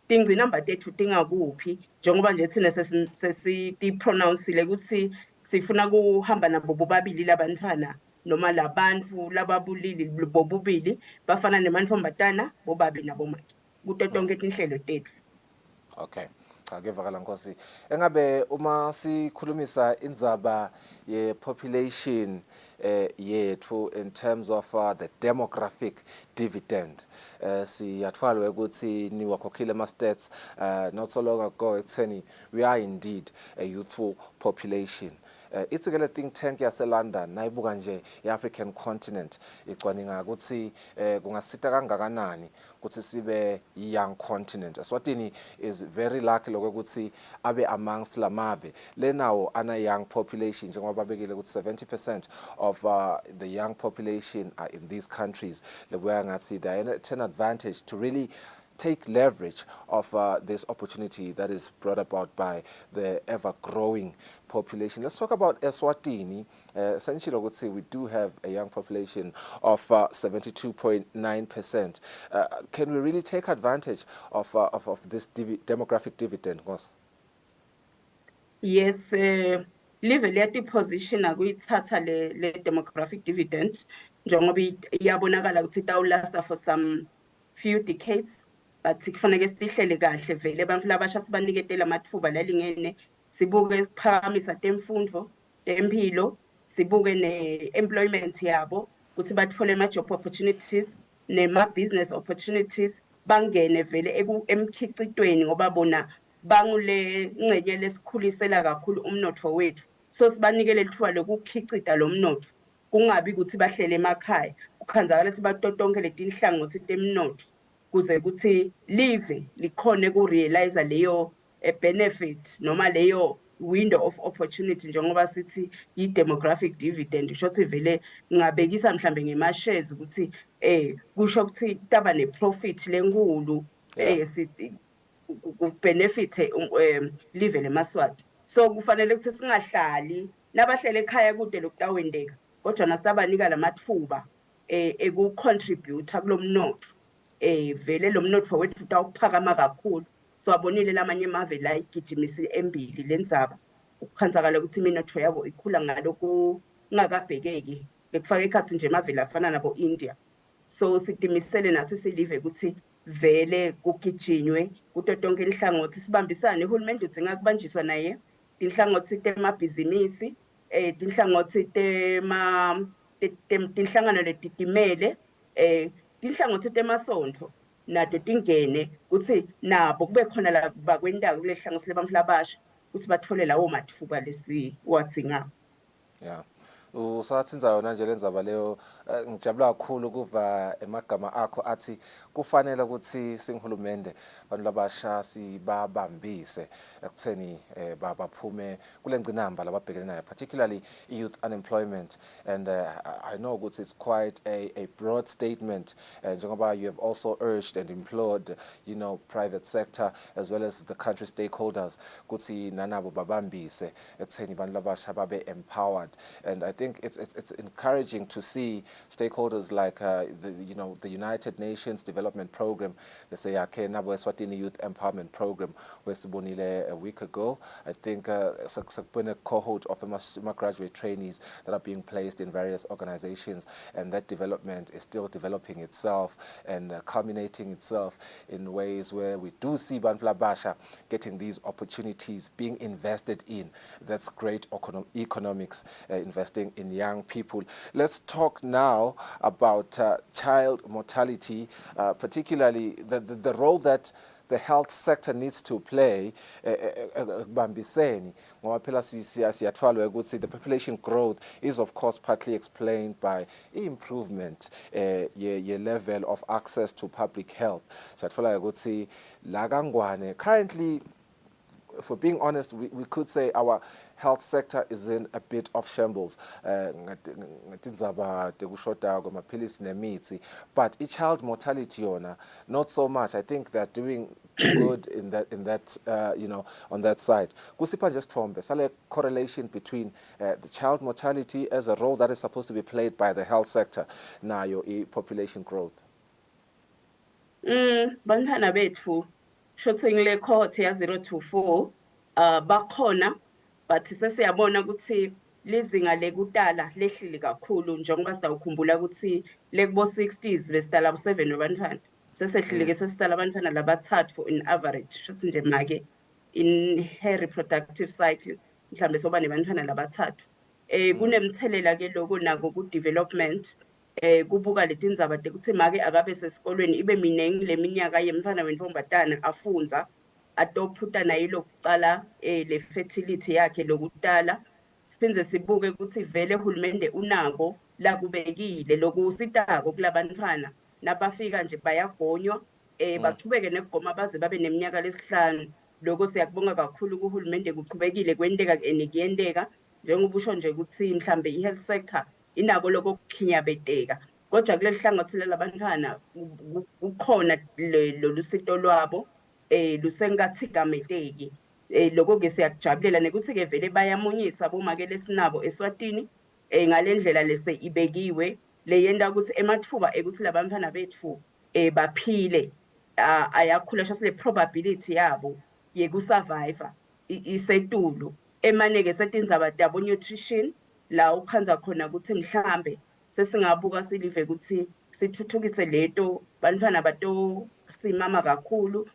tingcinamba tethu tingakuphi, njengoba nje thina sesiti-pronouncile ukuthi sifuna kuhamba nabo bobabili labantwana noma labantu lababulili bobubili bafana nemantombazana bobabi nabomake kuto tonke tinhlelo tethu. Okay. Ngevakala Nkosi. Engabe uma sikhulumisa indzaba ye population yethu in terms of the demographic dividend, siyathwala ukuthi niwakhokhile ama-stats not so long ago ekutheni we are indeed a youthful population. Itsikele think tank yaseLondon nayibuka nje i-African continent icwaninga ukuthi kungasita kangakanani ukuthi sibe young continent. Eswatini is very lucky lokuthi abe amongst lamave lenawo ana young population, njengoba babekile ukuthi 70% of the young population are in these countries. Lebuya ngathi they are at an advantage to really take leverage of this opportunity that is brought about by the ever-growing population. Let's talk about Eswatini. Essentially, we do have a young population of 72.9%. Can we really take advantage of this demographic dividend? Yes, live liyati position akuyithatha le demographic dividend njengoba iyabonakala ukuthi itawulasta for some few decades. But kufanele sihlele kahle vele abantu labasha sibaniketela amathuba lalingene, sibuke ukuphakamisa temfundo, tempilo, sibuke ne-employment yabo ukuthi bathole ama-job opportunities nema-business opportunities, bangene vele emkhicitweni ngoba bona bangule ngcenye lesikhulisela kakhulu umnotfo wethu. So sibanikele lithuba lokukhicita lo mnotfo, kungabi ukuthi bahlele emakhaya, kukhanzakala ukuthi batotonke letinhlangothi temnotfo kuze kuthi live likhone ku-realize leyo benefit noma leyo window of opportunity njengoba sithi i-demographic dividend kusho ukuthi vele ngingabekisa mhlambe ngema-shares ukuthi kusho ukuthi taba ne-profit lenkulu benefit live leMaswati. So kufanele ukuthi singahlali nabahlele ekhaya kude lokutawendeka kodwa nasibanika lamathuba eku-contributor kulomnotho vele lo mnotho wethu utawuphakama kakhulu. So abonile lamanye amave la igijimisi embili lenzaba ukukhansakala ukuthi iminotho yabo ikhula ngalokhu ngakabhekeki bekufaka ekhathi nje amave afana nabo India. So sidimisele nasi silive ukuthi vele kugijinywe kuto tonke inhlangothi sibambisane. Uhulumende udzinga kubanjiswa naye tinhlangothi temabhizinisi tinhlangothi tinhlangano letitimele tinhlangothi temasonto nato tingene ukuthi nabo kube khona la bakwendawo kule hlangothi lebantfu labasha ukuthi bathole lawo mathuba lesiwadzingayo. Yeah. Usathinza yona nje lenzaba leyo ngijabula kakhulu kuva emagama akho athi kufanele ukuthi singihulumende abantu labasha sibabambise ekutheni baphume kule ngcinamba lababhekene nayo, particularly youth unemployment. And I know ukuthi it's quite a broad statement njengoba you have also urged and implored, you know, private sector as well as the country stakeholders ukuthi nanabo babambise ekutheni abantu labasha babe empowered. And I think it's encouraging to see stakeholders like the United Nations Development Program, let's say nabo Eswatini Youth Empowerment Program, where Sibonile a week ago. I think a cohort of graduate trainees that are being placed in various organizations, and that development is still developing itself and culminating itself in ways where we do see Bantu Labasha getting these opportunities being invested in. That's great economics, investing in young people. Let's talk now about child mortality, particularly the role that the health sector needs to play. The population growth is of course partly explained by improvement your level of access to public health. Currently, for being honest, we could say our health sector is in a bit of shambles. But child mortality, not so much. I think they're doing good in that on that side. Just a correlation between the child mortality as a role that is supposed to be played by the health sector now your population growth. Bantwana bethu shooting le cohort ya 0 to 4 bakhona, but sesiyabona ukuthi lizinga lekutala lehlile kakhulu njengoba sidawukhumbula ukuthi lekubo 60s besidala 7 abantwana sesehlile ke sesidala abantwana labathathu in average. Shothi nje make in her reproductive cycle mhlambe soba nebantwana labathathu. Kunemthelela ke lokho nako ku development kubuka letindzaba ukuthi make akabe sesikolweni ibe minengi leminyaka yemfana wentombatana afunza atophuta nayo lokucala le fertility yakhe lokutala. Siphinde sibuke ukuthi vele uhulumende unako la kubekile lokusitako kulabantwana nabafika nje bayagonywa bachubeke nekugoma baze babe neminyaka lesihlanu. Lokho siyakubonga kakhulu kuhulumende kuchubekile kwendeka kuyendeka njengoba usho nje ukuthi mhlambe i-health sector inako lokho kukhinyabeteka kodwa kuleli hlangothi labantwana kukhona lolusito lwabo lusengathigameteki. Lokho ke siyakujabulela nekuthi ke vele bayamunyisa bomake lesinabo Eswatini ngalendlela lese ibekiwe leyenda ukuthi emathuba ekuthi labantwana bethu baphile ayakhula shasile probability yabo yekusurvive isetulu emaneke setindzaba tabo nutrition la ukhanza khona ukuthi mhlambe sesingabuka silive ukuthi sithuthukise leto bantwana bato simama kakhulu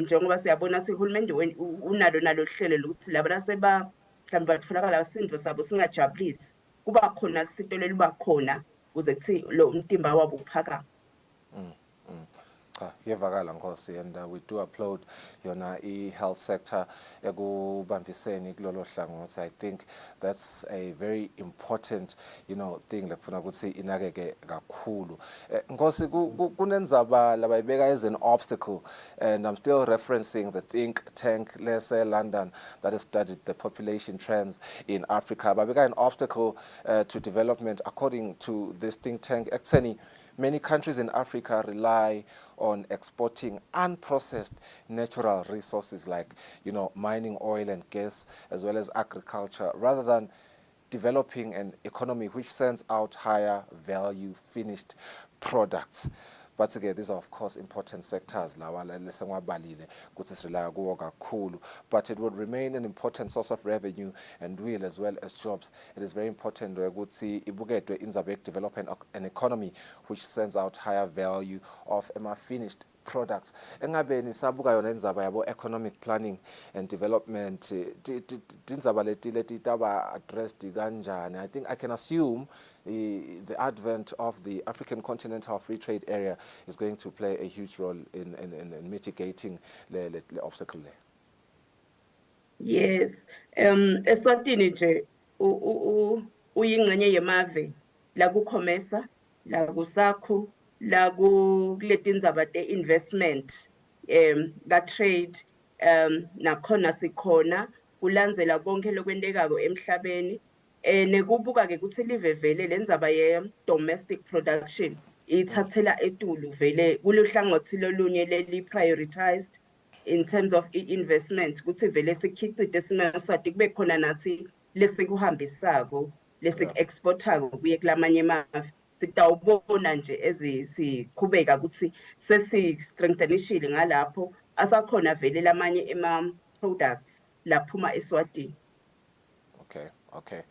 njengoba siyabona ukuthi uhulumende unalo hlelo lokuthi labo laseba mhlambe batholakala isindvo sabo singajabulisi kuba khona isito leluba khona kuze kuthi lo umtimba wabo uphakama. Ngiyevakala Nkosi, and we do applaud yona i-health sector ekubambiseni kulolo hlangothi. I think that's a very important, thing lekufuna ukuthi inakeke kakhulu. Nkosi, kunenzaba labayibeka as an obstacle, and I'm still referencing the think tank lese London that has studied the population trends in Africa. Babeka an obstacle to development according to this think tank. Ekutheni, many countries in Africa rely on exporting unprocessed natural resources like, mining oil and gas, as well as agriculture, rather than developing an economy which sends out higher value finished products. But again, these are of course important sectors, but it would remain an important source of revenue and will as well as jobs. It is very important to develop an economy which sends out higher value of finished products. Engabe nisabuka yona indzaba yabo economic planning and development, tindzaba leti taba addressed kanjani. I think I can assume the advent of the African Continental Free Trade Area is going to play a huge role in mitigating the obstacle there. Yes, Eswatini nje uyingxenye yemave la kukhomesa, la kusakho, la kuleti ndzaba te-investment, ka trade, nakhona sikhona kulandzela konke lokwendekako emhlabeni. Nekubuka-ke ukuthi live vele le ndzaba ye-domestic production ithathela etulu vele kuluhlangothi lolunye leli-prioritized in terms of investment, ukuthi vele sikhicite singasati kube khona nathi lesikuhambisako, lesik-exportako kuye kulamanye emave. Sitawubona nje ezisiqhubeka ukuthi sesi-strengthenishile ngalapho asakhona vele lamanye ema-products laphuma Eswatini. Okay.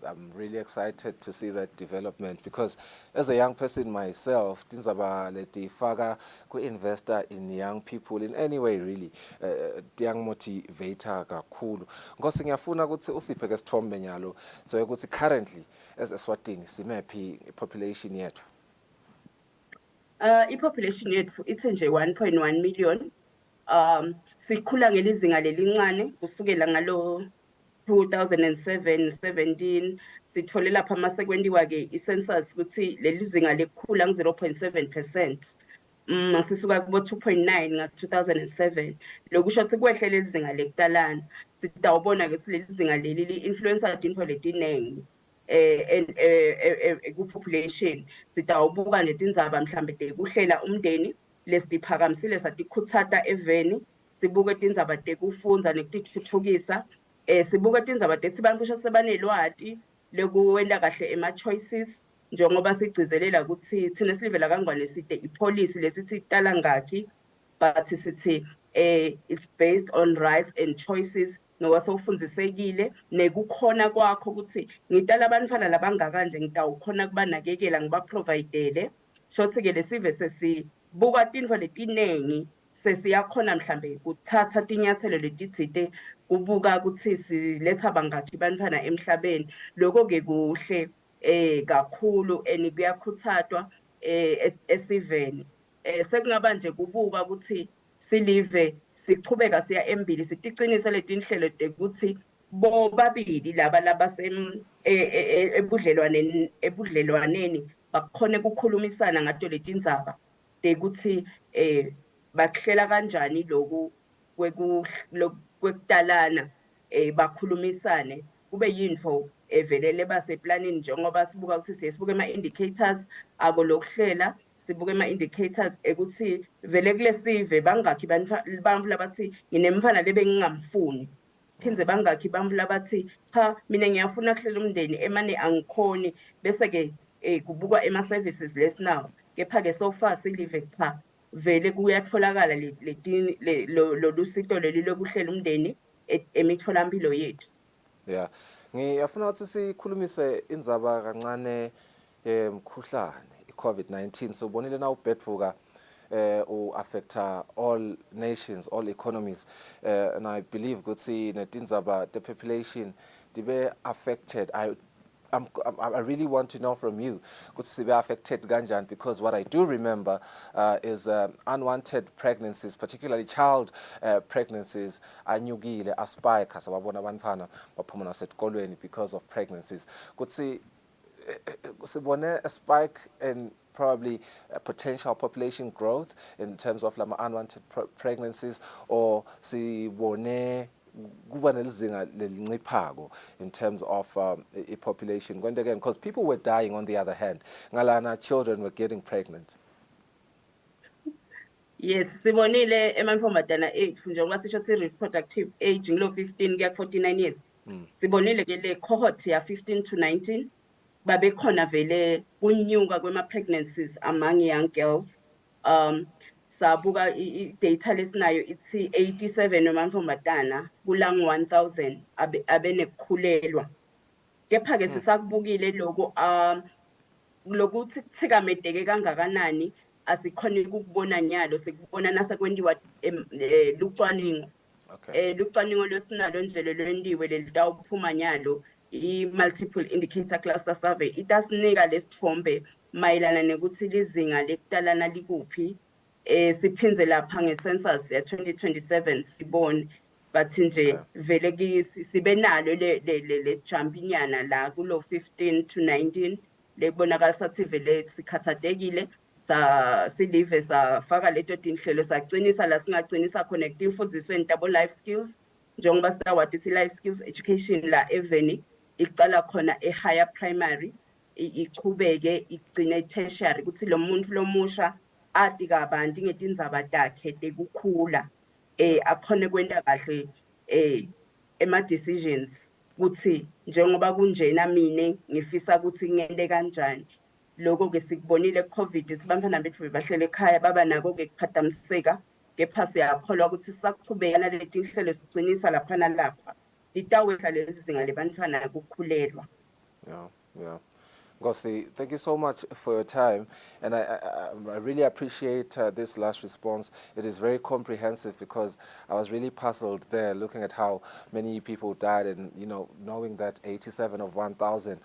I'm really excited to see that development, because as a young person myself, tindzaba leti faka ku-investor in young people in any way really, young motivator kakhulu. Ngosi ngiyafuna ukuthi usiphe ke sithombe nyalo so ukuthi currently as Eswatini simephi population yethu. I-population yethu ithi nje 1.1 million. Sikhula ngelizinga lelincane kusukela ngalo 2007-17 sithole lapha masekwendiwa-ke i-census ukuthi leli zinga lekukhula ngu-0.7%. Sisuka kubo 2.9 nga-2007. Lokusho ukuthi kwehle leli zinga lekutalana. Sitawubona-ke ukuthi leli zinga leli li-influencer intfo letiningi ku-population. Sitawubuka netindzaba mhlambe tekuhlela umndeni lesiphakamisile satikhutsata eveni. Sibuke tindzaba tekufundza nekutitfutfukisa. Sibuka tindzaba tethi bantfu sebanelwati lekuwenta kahle ema-choices, njengoba sigcizelela ukuthi thina silivela kangwane side ipolicy lesithi itala ngakhi, but sithi it's based on rights and choices. Noba sowufundzisekile nekukhona kwakho ukuthi ngitala abantfwana labangakanje ngitawukhona kubanakekela ngibaprovidele. Shothi-ke lesive sesibuka tintfo letinengi, sesiyakhona mhlambe kuthatha tinyathelo letitsite kubuka ukuthi siletha bangakhi bantfwana emhlabeni. Lokho-ke kuhle kakhulu and kuyakhutsatwa esiveni. Sekungaba nje kubuka ukuthi silive sichubeka siya embili siticinise letinhlelo tekuthi bobabili laba ebudlelwaneni bakhone kukhulumisana ngato letindzaba tekuthi bakuhlela kanjani loku kwekutalana, bakhulumisane kube yintfo evelele baseplanini, njengoba sibuka ukuthi sibuka ama-indicators abo lokuhlela, sibuka ama-indicators ekuthi vele kulesive bangakhi bantfu labathi nginemfana lebengingamfuni. Phindze bangakhi bantfu labathi cha mina ngiyafuna kuhlela umndeni emane angikhoni, bese-ke kubukwa ema-services lesinawo. Kepha-ke so far silive cha vele kuyatfolakala lolu sito leli lokuhlela umndeni emitholampilo yethu. Yeah, ngiyafuna ukuthi sikhulumise indzaba kancane yemkhuhlane i-COVID-19. So bonile na ubhedvuka affecta all nations, all economies, and I believe ukuthi netindzaba the population tibe affected. I really want to know from you, ukuthi sibe affected kanjani, because what I do remember is unwanted pregnancies, particularly child pregnancies, anyukile, aspike, sababona abantwana baphuma nasetikolweni because of pregnancies. Ukuthi sibone a spike in probably potential population growth in terms of unwanted pregnancies, or sibone kuba nelizinga lelinciphako in terms of a population going again, because people were dying on the other hand, ngalana children were getting pregnant. Yes, sibonile emantombazana age njengoba sisho ukuthi reproductive age ngilo 15 kuya 49 years. Sibonile ke le cohort ya 15 to 19 babe khona vele kunyuka kwema pregnancies among young girls. Sabuka data lesinayo ithi 87 wamantombazana kulang 1000 abenekukhulelwa. Kepha ke sisakubukile lokho lokuthi thikamedeke kangakanani asikhona ukubona nyalo, sikubona nasekwendiwa lucwaningo. Lucwaningo lesinalo nje lolwendiwe lelitawuphuma nyalo i-multiple indicator cluster survey itasinika lesithombe mayelana nekuthi lizinga lekutalana likuphi. Siphinze lapha nge-census ya 2027 sibone bathi nje vele sibe nalo le jumpinyana la kulo 15 to 19 lekubonakala sathi vele sikhathatekile silive safaka leto tinhlelo sagcinisa la singagcinisa connect imfundiso entabo life skills njengoba sitawati ithi life skills education la eveni icala khona e-higher primary ichubeke igcine tertiary ukuthi lo muntu lomusha ati kabanti ngetindzaba takhe tekukhula akhone kwenta kahle ema decisions ukuthi njengoba kunjena mine ngifisa ukuthi ngende kanjani. Lokho ke sikubonile covid ithi bantwana bethu bahlele ekhaya baba nako ke kuphathamiseka, kepha siyakholwa ukuthi sisaqhubeka naleti inhlelo sigcinisa lapha nalapha litawehla lezi zinga lebantwana ukukhulelwa. Yeah. Ngosi, thank you so much for your time, and I really appreciate this last response. It is very comprehensive, because I was really puzzled there looking at how many people died, and knowing that 87 of 1,000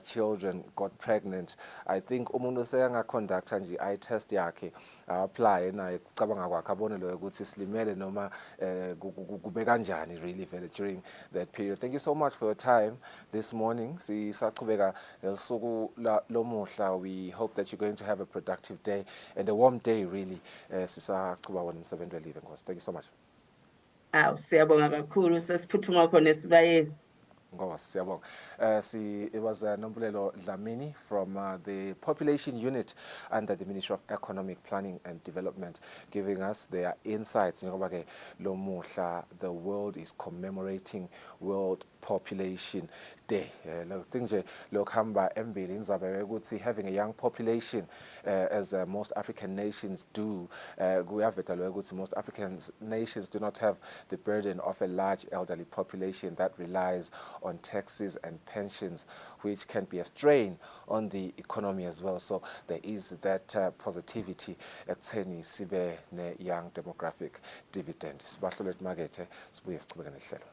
children got pregnant. I think umuntu seyanga conduct nje i-test yakhe apply naye kucabanga kwakhe abone lo ukuthi silimele noma kube kanjani really vele during that period. Thank you so much for your time this morning. Sisaqhubeka lesuku lomuhla. We hope that you're going to have a productive day and a warm day really. Thank you so much. Siyabonga kakhulu sesiphuthuma khona esibayeni. It was Nombulelo Dlamini from the Population Unit under the Ministry of Economic Planning and Development, giving us their insights. The world is commemorating World Population Day. Having a young population, as most African nations do, most African nations do not have the burden of a large elderly population that relies on taxes and pensions, which can be a strain on the economy as well. So there is that positivity at Tseni Sibe ne young demographic dividend. Sibahlolet Magete, sibuye siqhubeke nehlelo.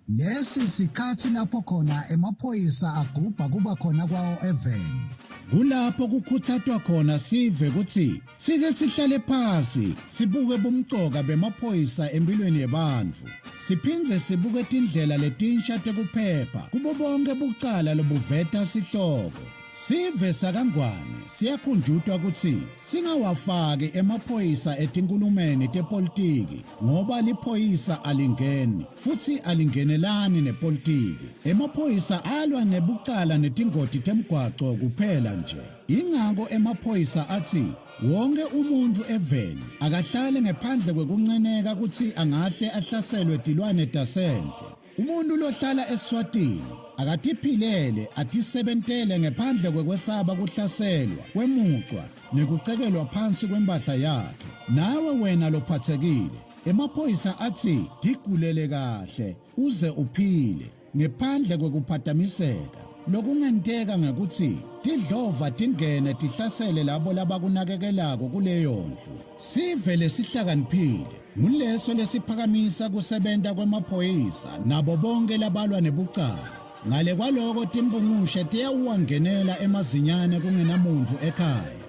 Lesi sikhathi lapho khona emaphoyisa agubha kuba khona kwawo even. Kulapho kukhuthathwa khona sive ukuthi sike sihlale phansi sibuke bomcoka bemaphoyisa empilweni yabantu. Siphinze sibuke indlela letinsha tekuphepha kubo bonke bucala lobuveta sihloko. Sive sakangwane siyakhunjutwa ukuthi singawafaki emaphoyisa etinkulumeni tepolitiki ngoba liphoyisa alingeni futhi alingenelani nepolitiki. Emaphoyisa alwa nebucala netingoti temgwaco kuphela nje. Ingako emaphoyisa athi wonke umuntu eveni akahlale ngaphandle kwekunceneka ukuthi angahle ahlaselwe tilwane tasendle. Umuntu lohlala Eswatini akatiphilele atisebentele ngaphandle kwekwesaba kuhlaselwa kwemucwa nekucekelwa phansi kwempahla yakhe. Nawe wena lophathekile, emaphoyisa athi digulele kahle uze uphile ngaphandle kwekuphathamiseka. Lokungenteka ngekuthi tidlova tingene tihlasele labo labakunakekelako kuleyo ndlu. Sivele sihlakaniphile nguleso lesiphakamisa kusebenta kwemaphoyisa nabo bonke labalwa nebucala. Ngale kwaloko timbungushe tiyawuwangenela emazinyane kungenamuntu ekhaya.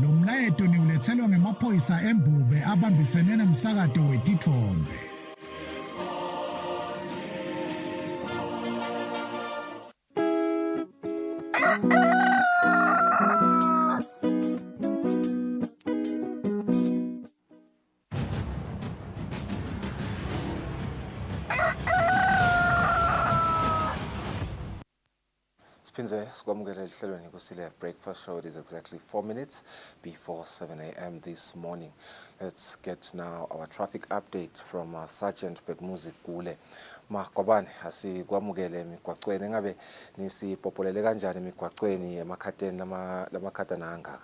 Lo mlayeto niulethelwa ngemaphoyisa eMbube abambisene nomsakato wetithombe. Siphinze sikwamukele ehlelweni Kusile breakfast show. It is exactly 4 minutes before 7 a.m. this morning. Let's get now our traffic update from Sergeant Bekmuzi Kule. Makwabane asikwamukele emigwaqweni, ngabe nisipopolele kanjani emigwaqweni emakhateni lamakhata nangaka?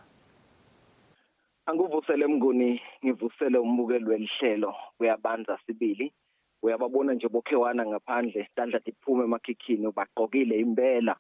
Anguvusele Mnguni, ngivusele umbukeli welihlelo kuyabanza sibili. Uyababona nje bokhewana ngaphandle standard iphume emakhikhini bagqokile impela.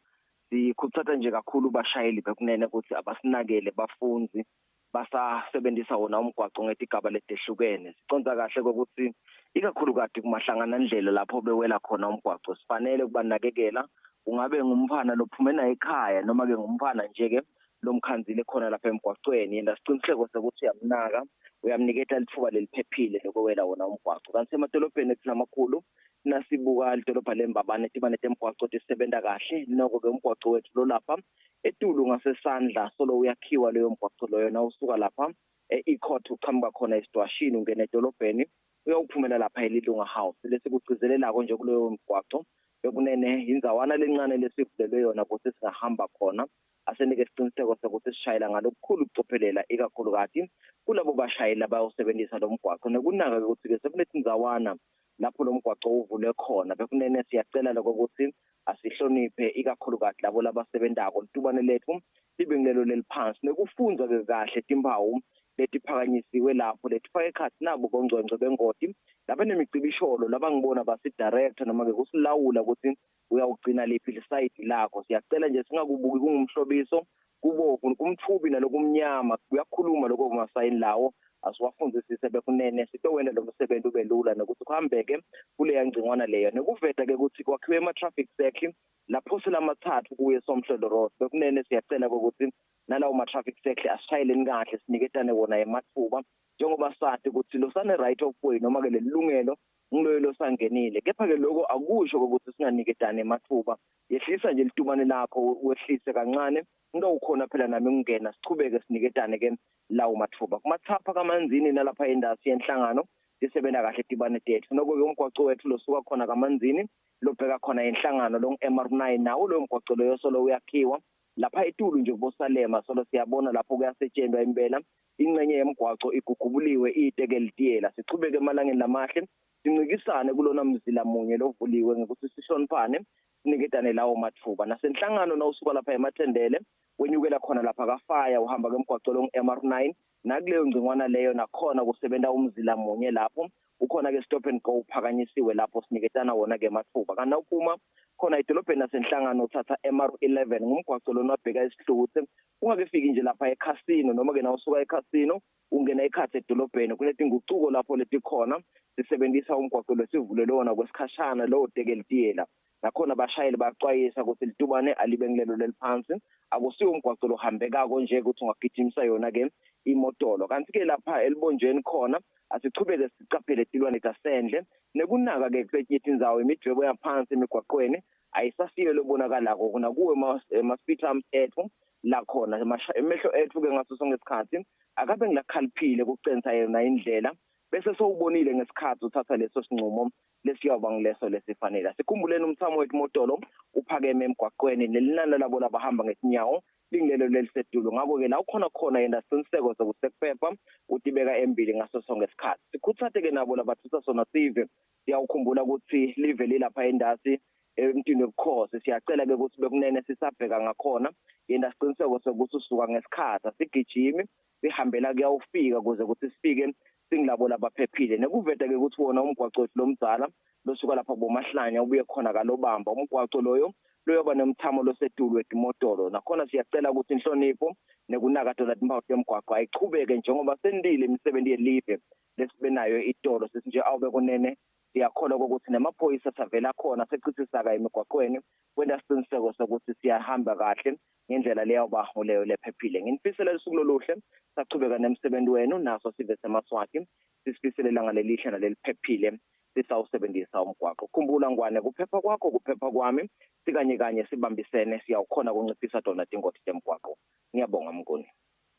Sikhuthatha nje kakhulu bashayeli bekunene ukuthi abasinakele bafunzi basasebenzisa wona umgwaqo ngetigaba letehlukene. Siconza kahle ukuthi ikakhulu kade kumahlangana ndlela lapho bewela khona umgwaqo sifanele kubanakekela. Ungabe ngumfana lophumena ekhaya noma ke ngumfana nje ke lomkhanzile khona lapha emgwaqweni, yena siqiniseko sokuthi uyamnaka, uyamniketa lithuba leliphephile lokwela wona umgwaqo. Kanti emadolobheni esinamakhulu nasibuka idolobha leMbabane tibane temgwaqo tisebenta kahle, noko ke umgwaqo wethu lo lapha eTulu ngasesandla solo uyakhiwa leyo mgwaqo loyo na usuka lapha eCourt uqhamuka khona eSitwashini ungena edolobheni uyawuphumela lapha eLilunga House lesikugcizelelako nje kuleyo mgwaqo bekunene inzawana lencane lesivulelwe yona ukuthi singahamba khona. Asenike isiqiniseko sokuthi sishayela ngalokukhulu ukucophelela ikakhulukazi kulabo bashayeli abayosebenzisa lo mgwaqo. Nekunaka ukuthi ke sekunetinzawana lapho lo mgwaqo uvule khona bekunene siyacela lokuthi asihloniphe ikakhulukazi labo labasebenzako litubane lethu libengilelo leliphansi nekufunza ke kahle timpawu letiphakanyisiwe lapho letifaka ekhathi nabo bongcwengcwe bengoti lapha nemicibisholo labangibona basi director noma ke kusilawula ukuthi uyawugcina lephi leside lakho. Siyacela nje singakubuki kungumhlobiso kubovu kumthubi nalokumnyama kuyakhuluma lokho kumasayini lawo asiwafundzisise bekunene sitowena lo msebenzi ube lula nokuthi kuhambeke kule yangcingwana leyo nekuveta ke ukuthi kwakhiwe ama traffic circle lapho selamathathu kuye Somhlelo Road bekunene siyacela ukuthi nalawo ma traffic circle asishayeleni kahle siniketane wona emathuba njengoba sathi ukuthi lo sane right of way noma ke lelungelo ngilo sangenile, kepha ke lokho akusho ukuthi singaniketane emathuba. Yehlisa nje litubane lakho wehlise kancane ngawukhona phela nami ngingena sichubeke siniketane ke lawo mathuba kumathapha kamanzini nalapha endasi yenhlangano sisebenza kahle tibane tethu. Noko ke umgwaqo wethu losuka khona kamanzini lobheka khona enhlangano lo MR9 nawo lo mgwaqo loyo solo uyakhiwa lapha eTulu nje kubosalema solo siyabona lapho kuyasetshenzwa impela ingcenye yemgwaqo igugubuliwe itekelitiyela. Sichubeke emalangeni lamahle sincikisane kulona mzila munye lovuliwe ngokuthi sihloniphane siniketane lawo mathuba. Nasenhlangano nawusuka lapha emathendele wenyukela khona lapha kaFaya uhamba kemgwaqo lo MR9 nakuleyo ngcingwana leyo nakhona kusebenza umzila munye lapho ukhona ke stop and go uphakanyisiwe lapho siniketana wona ke mathuba. Kana uphuma khona idolobheni nasenhlangano uthatha MR11 ngumgwaqo lo nabheka isihluthe ungakefiki nje lapha eCasino noma ke nawusuka eCasino ungena ekhathi edolobheni kunetinguquko lapho letikhona sisebenzisa umgwaqo lesivulelwe wona kwesikhashana lo tekelitiyela. Nakhona abashayeli baxwayisa ukuthi litubane alibengilelo leliphansi akusiyo umgwaqo lohambekako nje ukuthi ungagijimisa yona ke imotolo. Kanti ke lapha elibonjeni khona asichubeke sicaphele tilwane tasendle nekunaka ke kusetshenziswa indzawo imidwebo yaphansi emigwaqweni ayisasiyo lobonakalako kuna kuwe ma speed humps ethu la khona emehlo ethu ke ngaso sonke isikhathi akabe ngilakhaliphile ukucensa yena indlela bese sowubonile ngesikhathi uthatha leso sinqumo lesiyoba ngileso lesifanele. Sikhumbuleni umthamo wethu motolo uphakeme emgwaqweni nelinana labo labahamba ngesinyawo lingilelo lelisedulo. Ngakho ke la ukhona khona yena siqiniseko sokuthi sekuphepha utibeka embili ngaso sonke isikhathi. Sikhuthathe ke nabo labathutha sona sive siyawukhumbula ukuthi live lilapha endasi emntwini wobukhosi. Siyacela ke ukuthi bekunene sisabheka ngakhona yena siqiniseko sokuthi usuka ngesikhathi sigijime sihambela kuyawufika kuze ukuthi sifike singilabo labaphephile. Nekuveta ke ukuthi wona umgwaqo wethu lomdzala losuka lapha bomahlanya ubuye khona kalobamba umgwaqo loyo luyoba nomthamo losetulu wetimotolo. Nakhona siyacela ukuthi inhlonipho nekunakatola timpawu temgwaqo ayichubeke njengoba sendile imisebenzi yelive lesibe nayo itolo sithi nje awube kunene siyakholwa ukuthi namaphoyisa savela khona secitshisaka emigwaqweni kwenda isiqiniseko sokuthi siyahamba kahle ngendlela leyoba leyo lephephile. Nginifisela usuku loluhle sachubeka nemsebenzi wenu naso sive semaswati sisifisele ilanga lelihle naleliphephile sisawusebenzisa umgwaqo. Khumbula ngwane kuphepha kwakho kuphepha kwami sikanye kanye sibambisene siyawukhona ukunciphisa tona tingoti temgwaqo. Ngiyabonga Mnguni.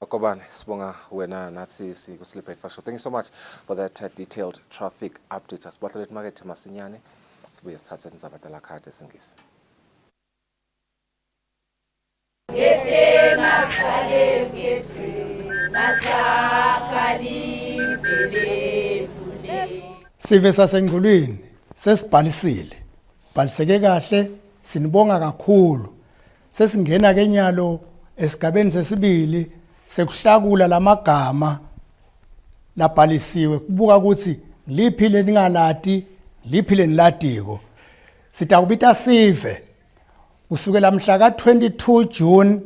Kobane sibonga wena nathi sikusile breakfast show. Thank you so much for that detailed traffic update. Asibahle lethi market masinyane sibuye sithathe nizabadala khade singisi. Sive sasengqulwini sesibhalisile. Bhaliseke kahle sinibonga kakhulu. Sesingena ke nyalo esigabeni sesibili sekuhlakula lamagama labhalisiwe kubuka ukuthi liphile ningalati liphile nilatiko. Sitakubita sive kusukela mhla ka22 June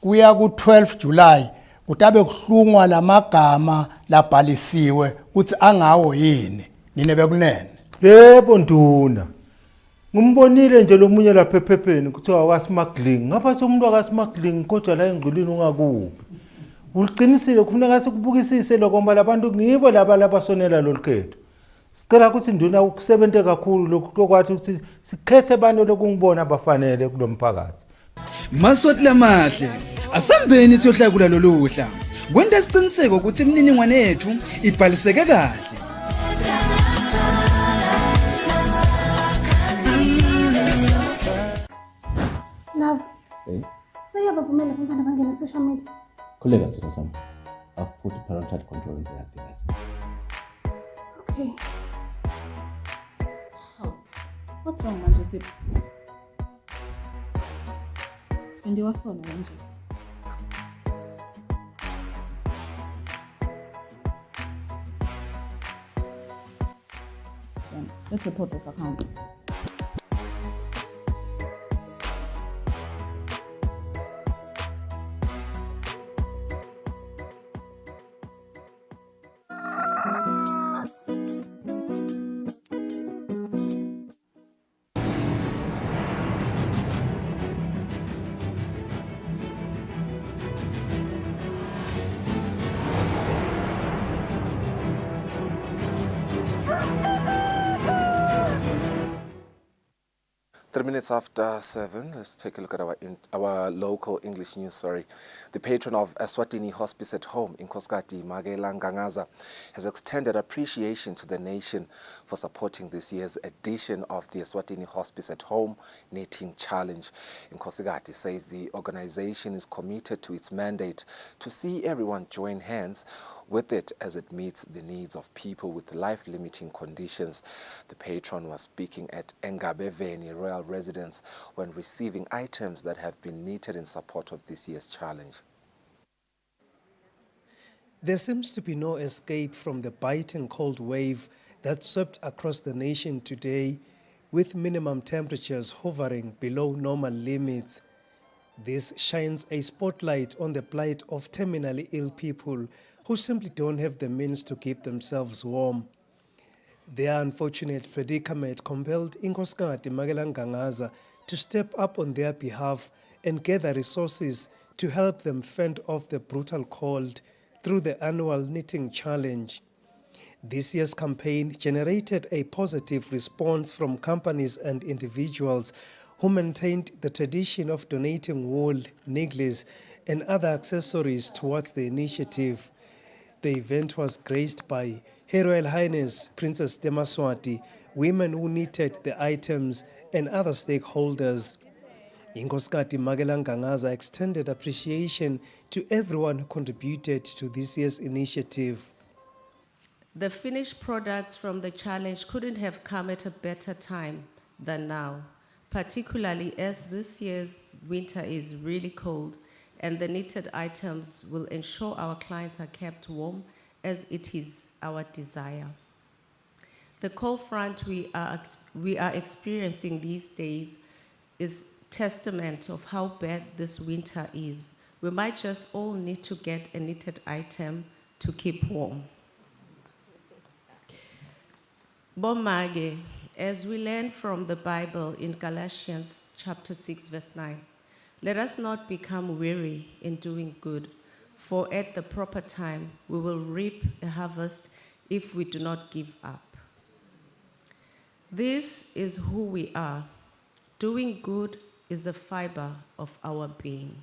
kuya ku12 July kutabe kuhlungwa lamagama labhalisiwe ukuthi angawo yini nine bekunene. Yebo nduna. Ngumbonile nje lomunye lapha ephepheni kuthiwa akasmuggling. Ngapha somuntu akasmuggling kodwa la engqulini ungakuphi. Uliqinisile kufuneka sikubukisise lokho ngoba labantu ngibo labasonela lolukhetho. Sicela ukuthi nduna ukusebenze kakhulu lokho kokwathi ukuthi sikhethe abantu lokungibona abafanele kulomphakathi. Maswati lamahle asambeni siyohlakula loluhla. Kwenda isiqiniseko ukuthi imininingwane yethu ibhaliseke kahle. Love. Hey, So you have a family on social media? Kollega Sirasam, I've put parental control on their devices. Okay. How? What's wrong, Manjusip? And you are so Manju. Let's report this account. Minutes after 7, let's take a look at our local English news story. The patron of Eswatini Hospice at Home, Inkosikazi Magelangangaza, has extended appreciation to the nation for supporting this year's edition of the Eswatini Hospice at Home Knitting Challenge. Inkosikazi says the organization is committed to its mandate to see everyone join hands with it as it meets the needs of people with life-limiting conditions. The patron was speaking at Engabeveni Royal Residence when receiving items that have been knitted in support of this year's challenge. There seems to be no escape from the biting cold wave that swept across the nation today, with minimum temperatures hovering below normal limits. This shines a spotlight on the plight of terminally ill people who simply don't have the means to keep themselves warm. Their unfortunate predicament compelled Inkosikazi Magelangangaza to step up on their behalf and gather resources to help them fend off the brutal cold through the annual knitting challenge. This year's campaign generated a positive response from companies and individuals who maintained the tradition of donating wool, needles, and other accessories towards the initiative. The event was graced by Her Royal Highness Princess Demaswati, women who knitted the items, and other stakeholders. Inkosikazi Magelangangaza extended appreciation to everyone who contributed to this year's initiative. The finished products from the challenge couldn't have come at a better time than now, particularly as this year's winter is really cold, and the knitted items will ensure our clients are kept warm as it is our desire. The cold front we are experiencing these days is testament of how bad this winter is. We might just all need to get a knitted item to keep warm. Bomage, as we learn from the Bible in Galatians chapter 6, verse 9, let us not become weary in doing good, for at the proper time we will reap a harvest if we do not give up. This is who we are. Doing good is the fiber of our being.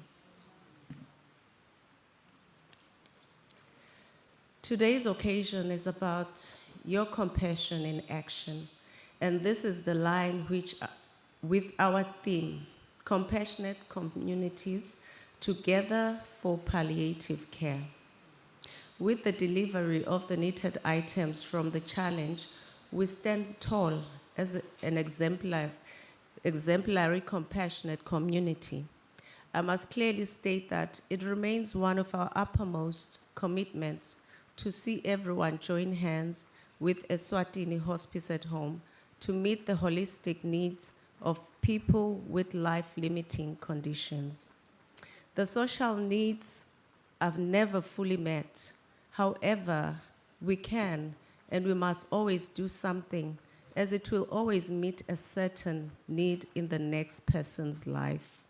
Today's occasion is about your compassion in action, and this is the line which, with our theme, compassionate communities together for palliative care. With the delivery of the knitted items from the challenge, we stand tall as an exemplary compassionate community. I must clearly state that it remains one of our uppermost commitments to see everyone join hands with Eswatini Hospice at Home to meet the holistic needs of people with life-limiting conditions. The social needs are never fully met. However, we can and we must always do something, as it will always meet a certain need in the next person's life.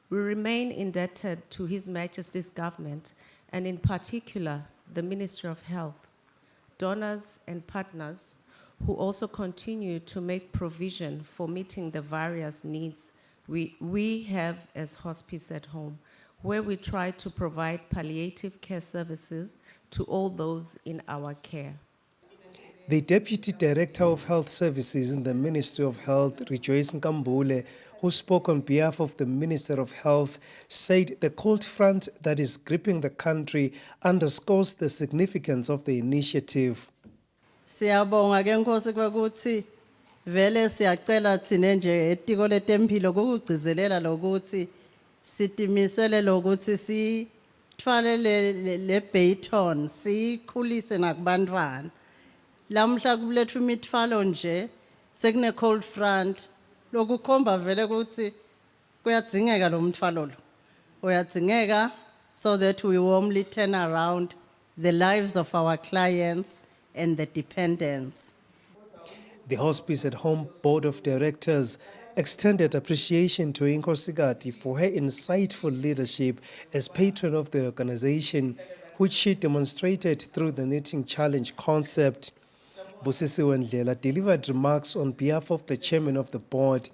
We remain indebted to His Majesty's government, and in particular, the Ministry of Health, donors and partners who also continue to make provision for meeting the various needs we have as Hospice at Home, where we try to provide palliative care services to all those in our care. The Deputy Director of Health Services in the Ministry of Health, Rejoice Nkambule, who spoke on behalf of the Minister of Health, said the cold front that is gripping the country underscores the significance of the initiative. Siyabonga ke Nkosi ukuthi vele siyacela thina nje etiko letempilo ukugcizelela lokuthi sitimisele lokuthi sithwale le baton sikhulise nakubantwana. Lamhla kulethu imithwalo nje sekune cold front lokukhomba vele ukuthi kuyadzingeka lo mthwalo lo. Uyadzingeka so that we warmly turn around the lives of our clients and the dependents. The Hospice at Home Board of Directors extended appreciation to Nkosikati for her insightful leadership as patron of the organization, which she demonstrated through the Knitting Challenge concept. Busisiwe Ndlela delivered remarks on behalf of the chairman of the board.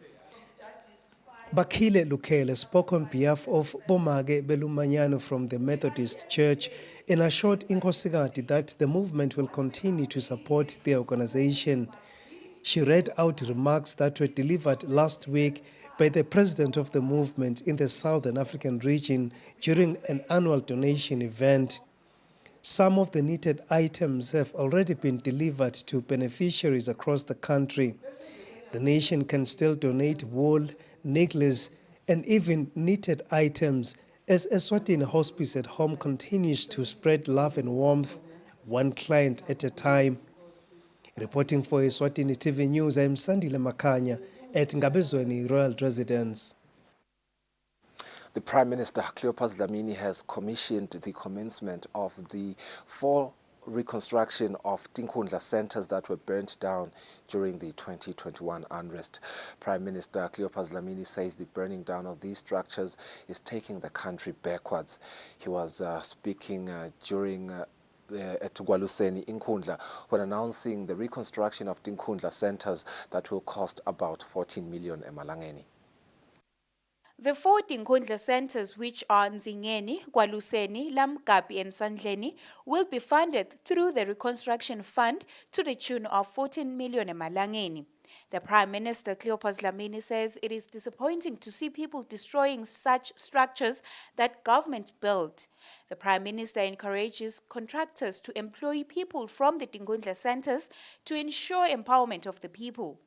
Bakhile Lukele spoke on behalf of Bomage Belumanyano from the Methodist Church and assured Nkosikati that the movement will continue to support the organization. She read out remarks that were delivered last week by the president of the movement in the Southern African region during an annual donation event. Some of the knitted items have already been delivered to beneficiaries across the country. The nation can still donate wool, necklaces, and even knitted items as Eswatini Hospice at Home continues to spread love and warmth, one client at a time. Reporting for Eswatini TV News, I am Sandile Makanya at Ngabezweni Royal Residence. The Prime Minister, Cleopas Dlamini, has commissioned the commencement of the 4 reconstruction of Tinkundla centers that were burnt down during the 2021 unrest. Prime Minister Cleopas Dlamini says the burning down of these structures is taking the country backwards. He was speaking during at Gwaluseni in Nkundla when announcing the reconstruction of Tinkundla centers that will cost about 14 million emalangeni. The 4 Tinkundla centers, which are Nzingeni, Gwaluseni, Lamgabi and Sandleni, will be funded through the Reconstruction Fund to the tune of 14 million emalangeni. The Prime Minister, Cleopas Dlamini, says it is disappointing to see people destroying such structures that government built. The Prime Minister encourages contractors to employ people from the Tinkundla centers to ensure empowerment of the people.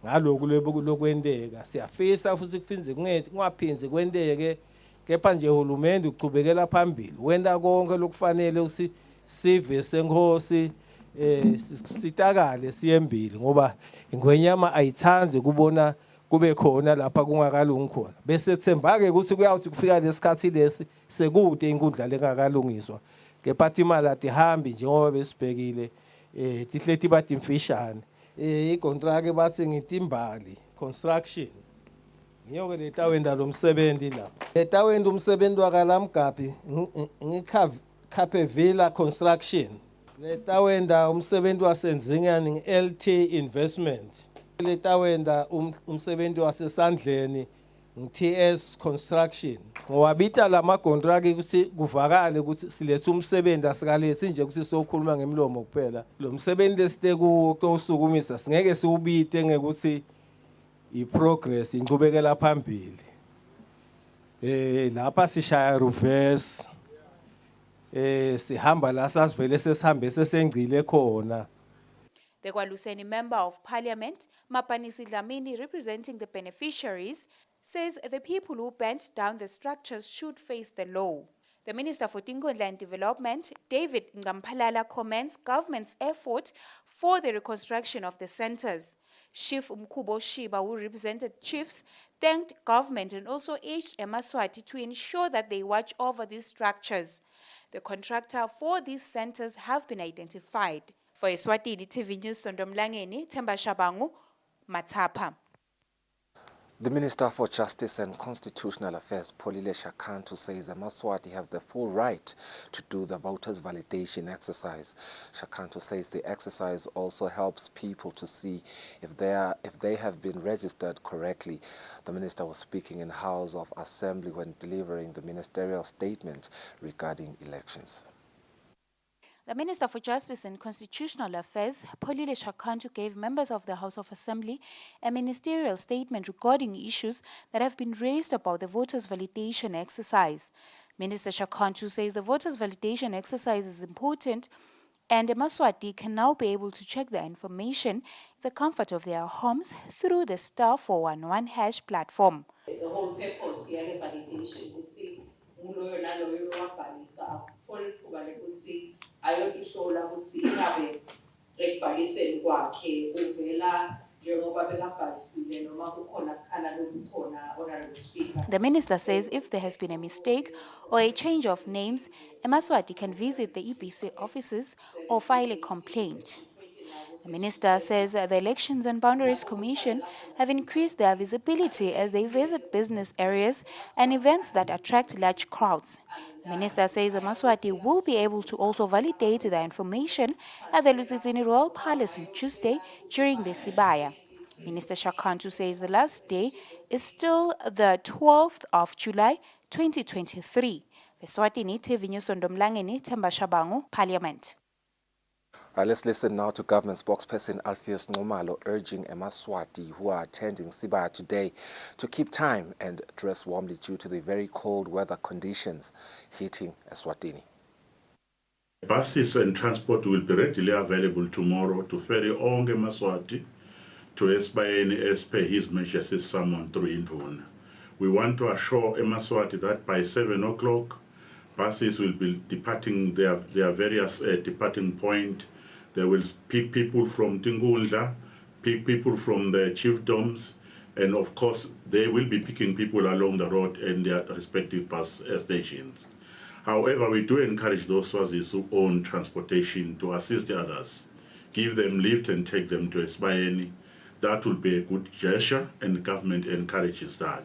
Ngalokhu lokwendeka siyafisa futhi kufinze kungaphinzi kwendeke kepha nje uhulumende uqhubekela phambili wenda konke lokufanele sive senkosi sitakale siyembili ngoba ingwenyama ayithanzi kubona kube khona lapha kungakalungi khona bese themba ke ukuthi kuyawuthi kufika lesikhathi lesi sekude inkundla lengakalungiswa kepha imali atihambi njengoba besibhekile tihleti bathi imfishane icontract bathi ngitimbali construction ngiyoke letawenda lo msebenzi la letawenda umsebenzi wakalamgabi ngikhape villa construction letawenda umsebenzi wasenzingani LT investment letawenda umsebenzi wasesandleni TS construction ngowabita lama contract ukuthi kuvakale ukuthi silethe umsebenzi asikalethi nje ukuthi sokhuluma ngemlomo kuphela lo msebenzi lesite kusukumisa singeke siubite ngekuthi iprogress inqhubekela phambili lapha sishaya reverse sihamba la sasivele sesihambe sesengcile khona. The Kwaluseni Member of Parliament, Mapanisi Dlamini, representing the beneficiaries, says the people who burnt down the structures should face the law. The Minister for Tingondla and Development, David Ngampalala, commends government's effort for the reconstruction of the centers. Chief Mkubo Shiba, who represented chiefs, thanked government and also urged Eswatini to ensure that they watch over these structures. The contractor for these centers have been identified. For Eswatini TV News, Sondomlangeni, Themba Shabangu, Matapa. The Minister for Justice and Constitutional Affairs, Polile Shakantu, says Eswatini have the full right to do the voters' validation exercise. Shakantu says the exercise also helps people to see if they have been registered correctly. The minister was speaking in House of Assembly when delivering the ministerial statement regarding elections. The Minister for Justice and Constitutional Affairs, Polile Shakantu, gave members of the House of Assembly a ministerial statement regarding issues that have been raised about the voters' validation exercise. Minister Shakantu says the voters' validation exercise is important and Eswatini can now be able to check the information in the comfort of their homes through the *411# platform. The whole purpose here of validation is to uloyo naloyo wabhalisa akufuna ithuba lekuthi ayohlola ukuthi ingabe ekubhaliseni kwakhe uvela njengoba bekabhalisile noma kukhona kukhala lokukhona honorable speaker. The minister says if there has been a mistake or a change of names, Eswatini can visit the EBC offices or file a complaint. The minister says the Elections and Boundaries Commission have increased their visibility as they visit business areas and events that attract large crowds. The minister says Eswatini will be able to also validate the information at the Lusitini Royal Palace on Tuesday during the Sibaya. Minister Shakantu says the last day is still the 12th of July 2023. Eswatini TV News Sondomlangeni, Themba Shabangu, Parliament. Let's listen now to government spokesperson Alpheus Nxumalo urging Eswatini who are attending Sibaya today to keep time and dress warmly due to the very cold weather conditions hitting Eswatini. Buses and transport will be readily available tomorrow to ferry all Eswatini to Esbayeni as per his measures summoned through Imvuna. We want to assure Eswatini that by 7 o'clock, buses will be departing their various departing point. They will pick people from Tingundla, pick people from the chiefdoms, and of course, they will be picking people along the road and their respective bus stations. However, we do encourage those Swazis who own transportation to assist the others, give them lift and take them to Esbayeni. That will be a good gesture, and the government encourages that.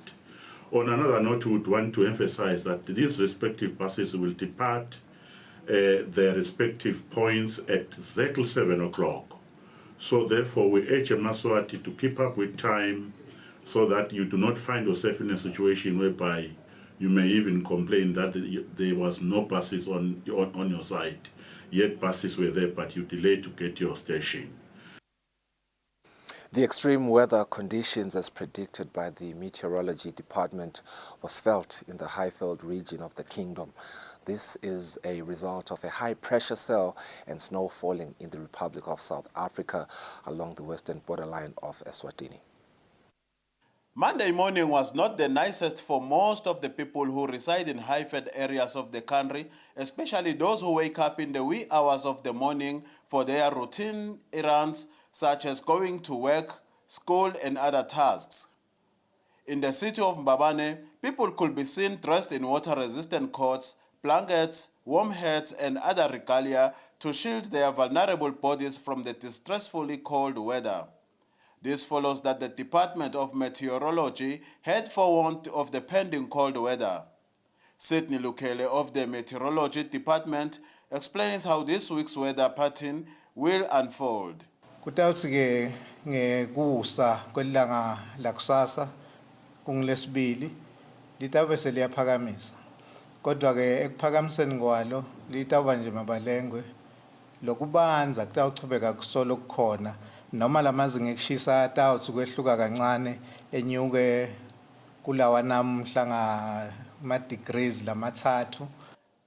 On another note, we would want to emphasize that these respective buses will depart their respective points at exactly 7 o'clock. So therefore, we urge Eswatini to keep up with time so that you do not find yourself in a situation whereby you may even complain that there was no buses on your side, yet buses were there, but you delayed to get your station. The extreme weather conditions as predicted by the Meteorology Department was felt in the Highveld region of the kingdom. This is a result of a high-pressure cell and snow falling in the Republic of South Africa along the western borderline of Eswatini. Monday morning was not the nicest for most of the people who reside in high-fed areas of the country, especially those who wake up in the wee hours of the morning for their routine errands, such as going to work, school, and other tasks. In the city of Mbabane, people could be seen dressed in water-resistant coats, blankets, warm hats, and other regalia to shield their vulnerable bodies from the distressfully cold weather. This follows that the Department of Meteorology had forewarned of the pending cold weather. Sydney Lukele of the Meteorology Department explains how this week's weather pattern will unfold. Kutawuthi-ke ngekusa kwelanga lakusasa kunglesibili litawube seliyaphakamisa. Kodwa-ke ekuphakamiseni kwalo litawuba nje mabalengwe lokubanza kutawuchubeka kusolo kukhona noma lamazinga ekushisa atawuthi kwehluka kancane enyuke kulawa namhla ngama-degrees lamathathu.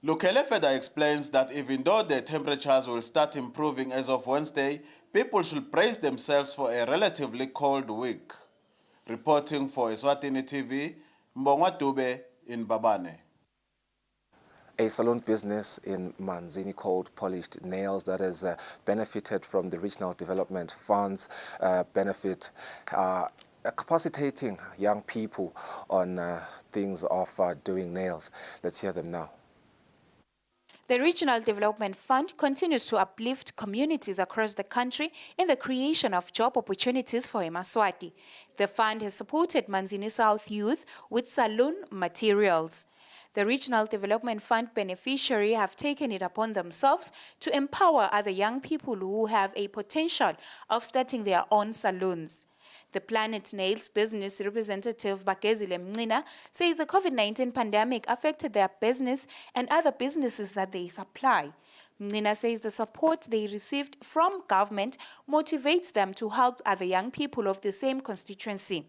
Lukele further explains that even though the temperatures will start improving as of Wednesday, people should brace themselves for a relatively cold week. Reporting for Eswatini TV, Mbongwa Dube in Mbabane. A salon business in Manzini called Polished Nails that has benefited from the regional development funds capacitating young people on things of doing nails. Let's hear them now. The Regional Development Fund continues to uplift communities across the country in the creation of job opportunities for eMaswati. The fund has supported Manzini South youth with salon materials. The Regional Development Fund beneficiaries have taken it upon themselves to empower other young people who have a potential of starting their own salons. The Planet Nails business representative Kusile says the COVID-19 pandemic affected their business and other businesses that they supply. Mnina says the support they received from government motivates them to help other young people of the same constituency.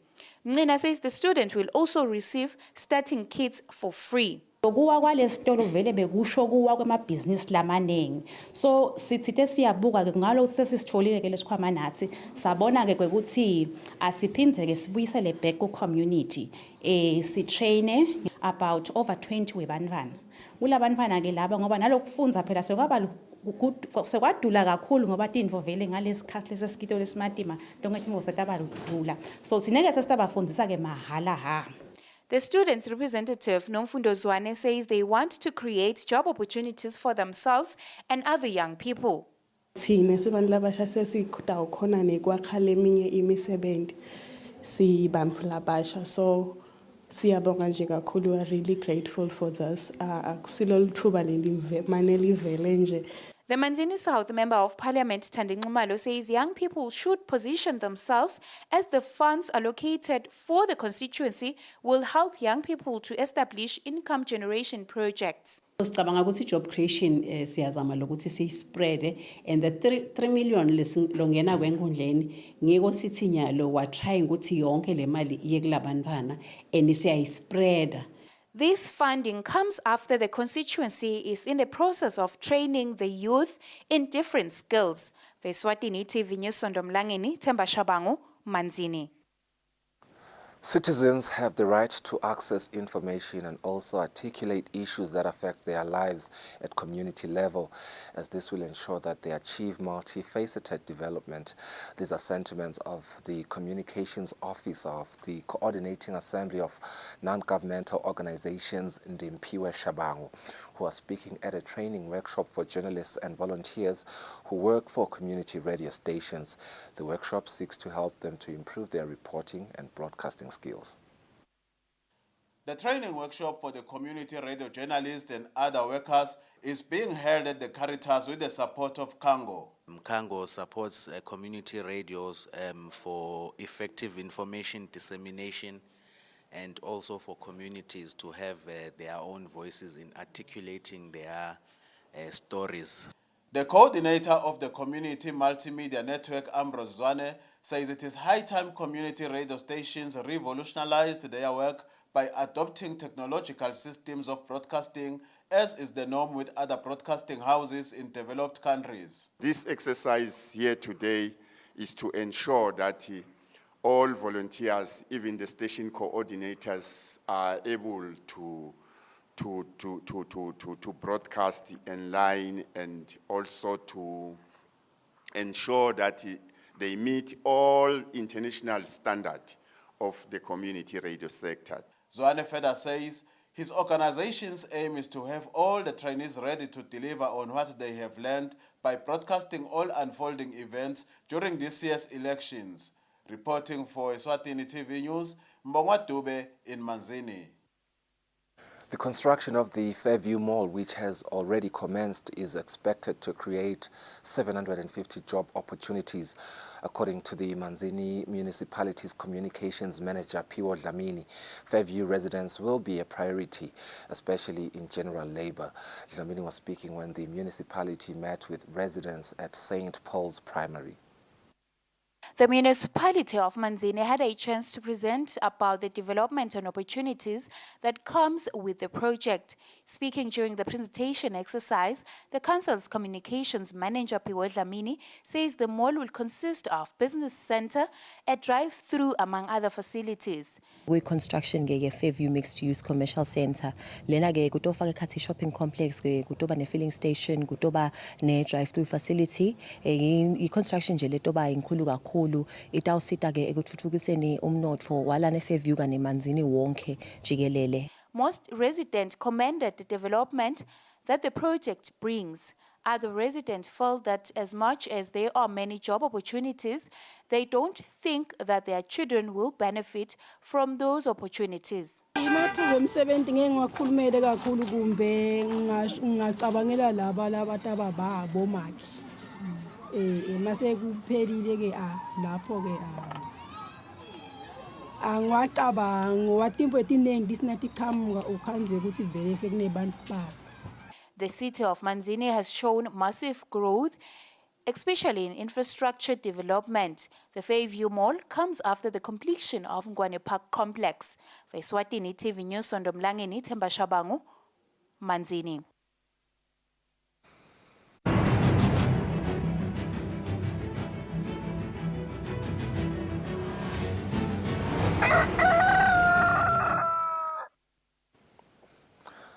Mnina says the student will also receive starting kits for free. Kuwa kwalesitolo vele bekusho kuwa kwamabhizinisi lamaningi. So sithithe siyabuka ke ngalo sesisitholile ke lesikhwama nathi sabona ke ukuthi asiphindze ke sibuyisele back ku community si train about over 20 webantwana. Kulabantwana ke laba ngoba nalokufunza phela sekwadula kakhulu ngoba tindvo vele ngalesikhathi lesesikito lesimatima lonke timo setabalula. So sineke sesitabafundisa ke mahala ha. The students' representative, Nomfundo Zwane, says they want to create job opportunities for themselves and other young people. Thina sibantu labasha sesikhuthaza khona nekwakha leminye imisebenzi sibantu labasha, so siyabonga nje kakhulu, we are really grateful for this. Akusilo lithuba manelivele nje. The Manzini South Member of Parliament, Tandi Nxumalo, says young people should position themselves as the funds allocated for the constituency will help young people to establish income generation projects. Sicabanga ukuthi job creation siyazama lokuthi siyispread and the 3 million longena kwenkundleni ngiko sithi nyalo wa trying ukuthi yonke le mali iye kulabantwana and siyayispread. This funding comes after the constituency is in the process of training the youth in different skills. Eswatini TV News Sondomlangeni, Themba Shabangu, Manzini. Citizens have the right to access information and also articulate issues that affect their lives at community level, as this will ensure that they achieve multifaceted development. These are sentiments of the Communications Office of the Coordinating Assembly of Non-Governmental Organizations in Ndimpiwe Shabangu, who are speaking at a training workshop for journalists and volunteers who work for community radio stations. The workshop seeks to help them to improve their reporting and broadcasting skills. The training workshop for the community radio journalists and other workers is being held at the Caritas with the support of Kango. Kango supports community radios for effective information dissemination and also for communities to have their own voices in articulating their stories. The coordinator of the Community Multimedia Network, Ambrose Zwane, says it is high time community radio stations revolutionized their work by adopting technological systems of broadcasting, as is the norm with other broadcasting houses in developed countries. This exercise here today is to ensure that all volunteers, even the station coordinators, are able to broadcast online and also to ensure that they meet all international standards of the community radio sector. Zwane further says his organization's aim is to have all the trainees ready to deliver on what they have learned by broadcasting all unfolding events during this year's elections. Reporting for Eswatini TV News, Mbongwa Dube in Manzini. The construction of the Fairview Mall, which has already commenced, is expected to create 750 job opportunities. According to the Manzini Municipality's Communications Manager, Piwo Dlamini, Fairview residents will be a priority, especially in general labor. Dlamini was speaking when the municipality met with residents at St. Paul's Primary. The municipality of Manzini had a chance to present about the development and opportunities that comes with the project. Speaking during the presentation exercise, the council's communications manager Piwo Dlamini says the mall will consist of business center, a drive-through among other facilities. We construction ge Fairview mixed use commercial center. Lena ge kutofa ke khathi shopping complex ge kutoba ne filling station, kutoba ne drive-through facility. I construction je letoba inkulu kakhulu. Itawusita ke ekuthuthukiseni umnotho wala ne Fairview kane Manzini wonke jikelele. Most residents commended the development that the project brings. Other residents felt that as much as there are many job opportunities, they don't think that their children will benefit from those opportunities. Imathuba emsebenzi ngeke ngiwakhulumele kakhulu kumbe ngacabangela laba ababo makhi. Mase kuphelile ke lapho ke angwacabanga watimpo etiningi disinathi qhamuka ukhanze ukuthi vele sekunebantu babo. The city of Manzini has shown massive growth, especially in infrastructure development. The Fairview Mall comes after the completion of Ngwane Park Complex. For Eswatini TV News, Sondomlangeni, Themba Shabangu, Manzini.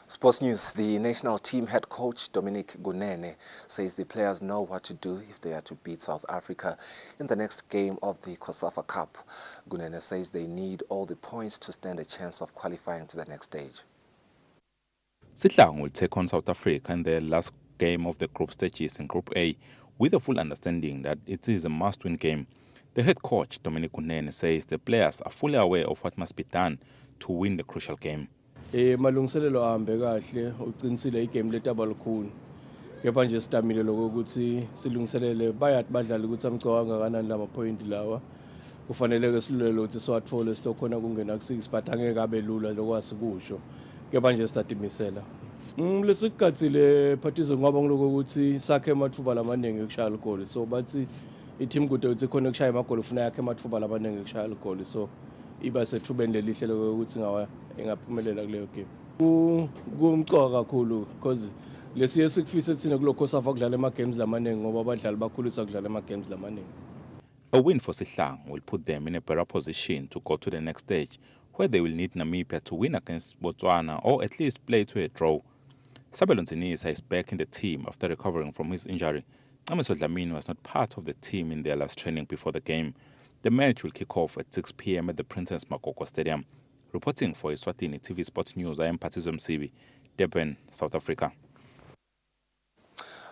Sports news. The national team head coach Dominic Gunene says the players know what to do if they are to beat South Africa in the next game of the COSAFA Cup. Gunene says they need all the points to stand a chance of qualifying to the next stage. Sihlang will take on South Africa in their last game of the group stages in Group A with a full understanding that it is a must-win game. The head coach Dominic Gunene says the players are fully aware of what must be done to win the crucial game. Malungiselelo ahambe kahle uqinisile igame letaba likhulu kepha nje sitamile lokuthi silungiselele bayathi badlala ukuthi amgcoka kangakanani lama point lawa kufanele ke silulele ukuthi siwathole sitokhona kungena ku6 but angeke abe lula lokwasikusho kepha nje sitatimisela lesikhathile phathizo ngoba ngiloko ukuthi sakhe emathuba lamaningi ekushaya igoli so bathi i-team kude uthi khona kushaya amagoli ufuna yakhe emathuba lamaningi ekushaya igoli so iba sethubeni lelihle lokuthi ingaphumelela kuleyo game. Kumcoka kakhulu because lesiye sikufise thina kulo COSAFA kudlala ema games lamaningi ngoba abadlali bakhulisa kudlala ema games lamaningi. A win for Sihlang will put them in a better position to go to the next stage, where they will need Namibia to win against Botswana or at least play to a draw. Sabelo Nzinisa is back in the team after recovering from his injury. Amiso Dlamini was not part of the team in their last training before the game. The match will kick off at 6 p.m. at the Princess Makoko Stadium. Reporting for Eswatini TV Sports News, I am Patizo Msibi, Durban, South Africa.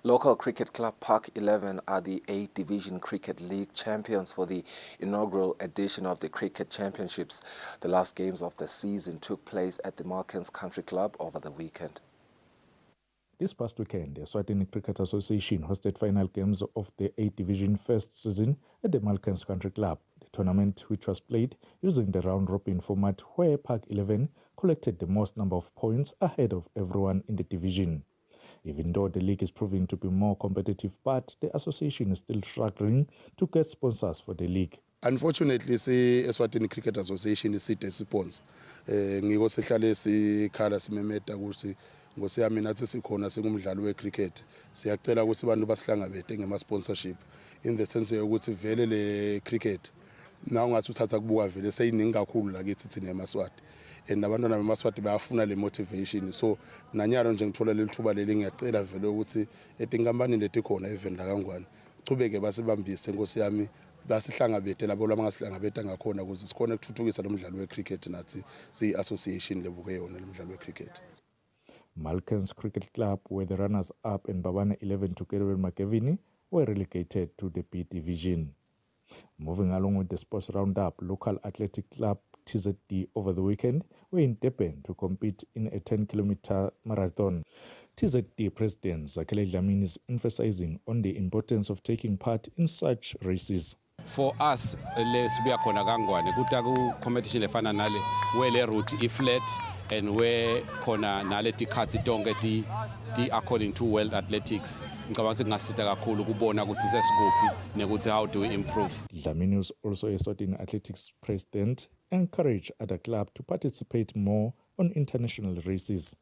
Local cricket club Park 11 are the 8th Division Cricket League champions for the inaugural edition of the Cricket Championships. The last games of the season took place at the Malkans Country Club over the weekend. This past weekend, the Eswatini Cricket Association hosted final games of the 8th Division first season at the Malkans Country Club. The tournament, which was played using the round-robin format where Park 11 collected the most number of points ahead of everyone in the division. Even though the league is proving to be more competitive, but the association is still struggling to get sponsors for the league. Unfortunately, the Eswatini Cricket Association is a sponsor. Ngiko sihlale sikhala simemeta ukuthi ngosiyami nathi sikhona singumdlalo wecricket siyacela ukuthi abantu basihlangabete ngema sponsorship in the sense yokuthi vele le cricket nawo ngathi uthatha kubuka vele seyiningi kakhulu la kithi thina eMaswati and abantwana beMaswati bayafuna le motivation so nanyalo nje ngithola leli thuba leli ngiyacela vele ukuthi etinkampani leti khona even la kangwane chubeke basibambise Nkosi yami basihlangabethe labo labangasihlangabetha ngakhona ukuze sikhona ukuthuthukisa lo mdlalo wecricket nathi siyi-association lebuke yona lo mdlalo wecricket. Malkens Cricket Club were the runners-up and Babane 11 together with Makevini were relegated to the B division. Moving along with the sports roundup, local athletic club TZD over the weekend were in Durban to compete in a 10-kilometer marathon. TZD President Zakele Dlamini is emphasizing on the importance of taking part in such races. For us, sibuya khona kangwane kuta ku competition lefana nale where le route flat and where khona nale tikhatsi tonke ti according to World Athletics. Ngicabanga ukuthi kungasita kakhulu ukubona ukuthi sesikuphi nekuthi how do we improve. Dlamini was also a Eswatini Athletics president, encouraged other clubs to participate more on international races.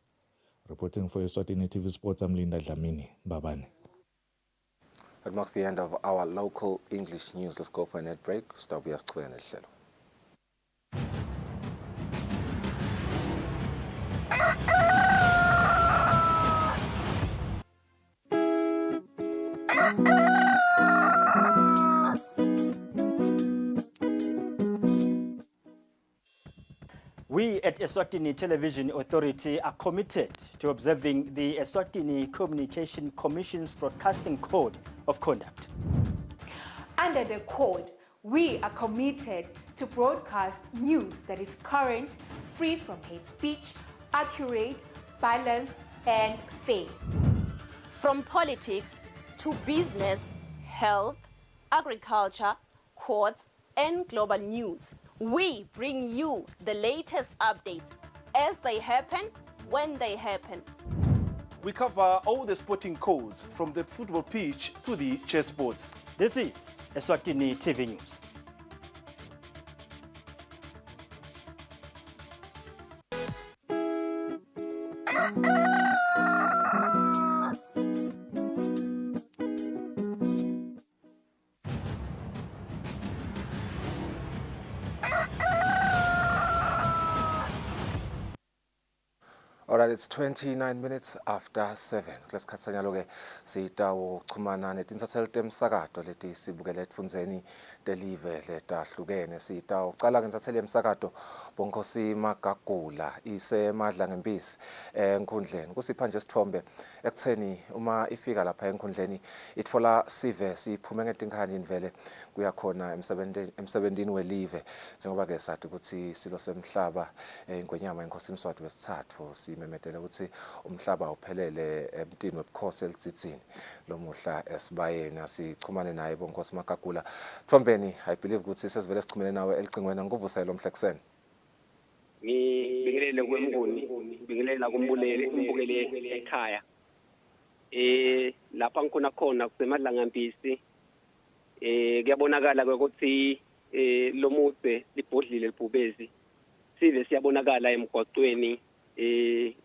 Reporting for Eswatini TV Sports, I'm Linda Dlamini, Babane. That marks the end of our local English news. Let's go for a net break. Stop here. We at Eswatini Television Authority are committed to observing the Eswatini Communication Commission's Broadcasting Code of Conduct. Under the code, we are committed to broadcast news that is current, free from hate speech, accurate, balanced, and fair. From politics to business, health, agriculture, courts, and global news, we bring you the latest updates as they happen, when they happen. We cover all the sporting codes from the football pitch to the chessboards. This is Eswatini TV News. All right, it's 29 minutes after 7. Let's khatsanya loke sitawo chumana netinsathelo temsakato leti sibukele etfundzeni telive letahlukene sitawo cala ngensathelo yemsakato Bonkosi Magagula isemadla ngempisi enkhundleni kusipha nje sithombe ekutheni uma ifika lapha enkhundleni itfola sive siphume ngetinkhani vele kuyakhona emsebentini welive njengoba ke sathi ukuthi silo semhlaba ingwenyama inkosi Mswati wesithathu memetele ukuthi umhlaba uphelele emntini webukhosi elitsitsini lomuhla esibayeni asichumane naye Bonkosi Magagula Thombeni. I believe ukuthi sesivele sichumene nawe elicingweni ngikuvusela omhlekiseni ngibingelele kwemnguni ngibingelela kumbulele umbukele ekhaya lapha ngikhona khona kusemadlanga mpisi kuyabonakala ukuthi lomude libhodlile libhubezi sive siyabonakala emgwaqweni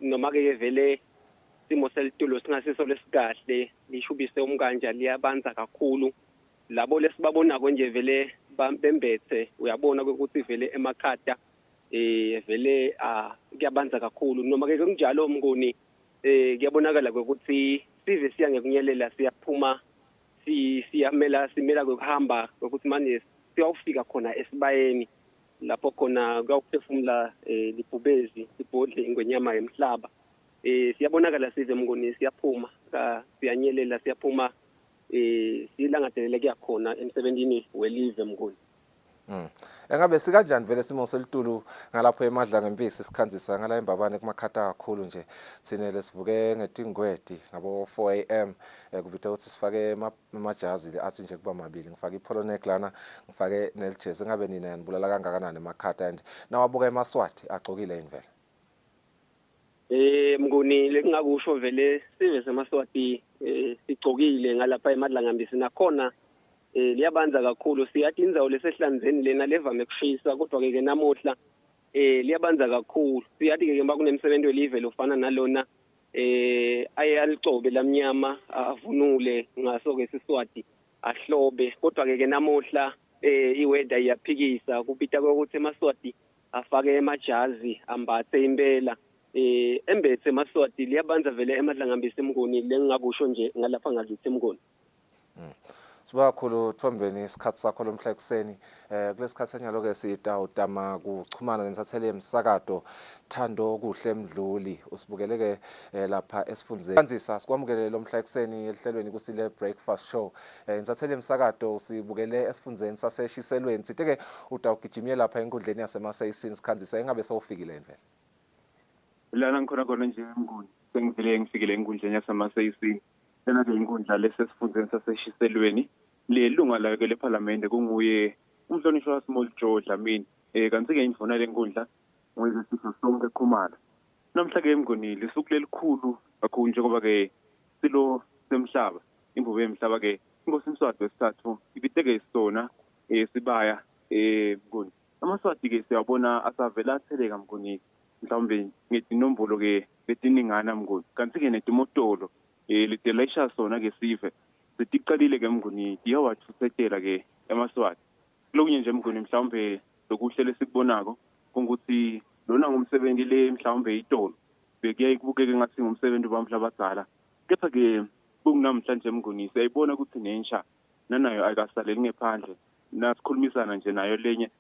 noma ke vele simo selitulo singasiso lesikahle lishubise umkanja liyabanza kakhulu labo lesibabona konje vele bembethe uyabona ukuthi vele emakhata vele kuyabanza kakhulu noma ke kunjalo umnguni kuyabonakala ukuthi sive siya ngekunyelela siyaphuma simela ukuhamba ukuthi manje siyawufika khona esibayeni lapho khona kuyawuphefumula libhubezi libhodle ingwenyama yemhlaba siyabonakala size mnguni siyaphuma siyanyelela siyaphuma silangadelele kuyakhona emsebenzini welive mnguni. Engabe sikanjani vele simo selitulu ngalapho emadla ngempisi sikhanzisa ngala embabane kumakhata kakhulu nje thina lesivuke ngetingwedi ngabo 4 am kubithe ukuthi sifake amajazi athi nje kuba mabili ngifake ipolo neglana ngifake nelijezi ngabe nina yanibulala kangakanani emakhata and nawabuka eMaswati agcokile invela mnguni lekungakusho vele sive seMaswati sigcokile ngalapha emadla ngempisi nakhona liyabanza kakhulu siyathi indzawo lesehlanzeni lena levame kushisa kodwa ke namuhla liyabanza kakhulu siyathi ke ngoba kunemsebenzi welive lofana nalona ayalicobe lamnyama avunule ngaso ke Siswati ahlobe kodwa ke namuhla iweather iyaphikisa kupita kokuthi eMaswati afake emajazi ambathe impela embethe eMaswati liyabanza vele emadlangambisa emnguni lengingakusho nje ngalapha ngakithi emnguni. Siba kakhulu Thombeni isikhathi sakho lomhla ekuseni kulesikhathi senyalo ke sitawutama kuchumana ngensathele emsakato Thando Kuhle Mdluli usibukeleke lapha esifundzeni kanzisa sikwamukele lomhla ekuseni ehlelweni Kusile breakfast show insathele emsakato usibukele esifundzeni saseshiselweni siteke utawugijimye lapha enkundleni yasemasayisini sikhanzisa engabe sewufikile endlela lana ngikhona nje emnguni sengivele ngifikile enkundleni yasemasayisini lena ke inkundla lesesifundzeni saseshiselweni lelunga layo ke leParliament kunguye umhlonishwa Small Joe Dlamini kanti ke indvuna lenkundla ngoyize sisho sonke Khumalo namhla ke emngonile isuku lelikhulu kakhulu njengoba ke silo semhlaba imvubo yemhlaba ke inkosi Mswati wesithathu ibiteke isona sibaya emngoni amaswati ke siyabona asavela atheleka mngoni mhlawumbe ngedinombolo ke letiningana mngoni kanti ke netimotolo litelayisha sona ke sive sitiqalile ke mnguni diyawathusetela ke eMaswati lokunye nje mnguni mhlawumbe lokuhle lesibonako ukuthi lona ngumsebenzi le mhlawumbe itolo bekuyaye kubukeke ngathi ngumsebenzi bamhla abadala kepha ke kunamhlanje mnguni siyayibona ukuthi nensha nanayo ayikasaleli ngephandle nasikhulumisana nje nayo lenye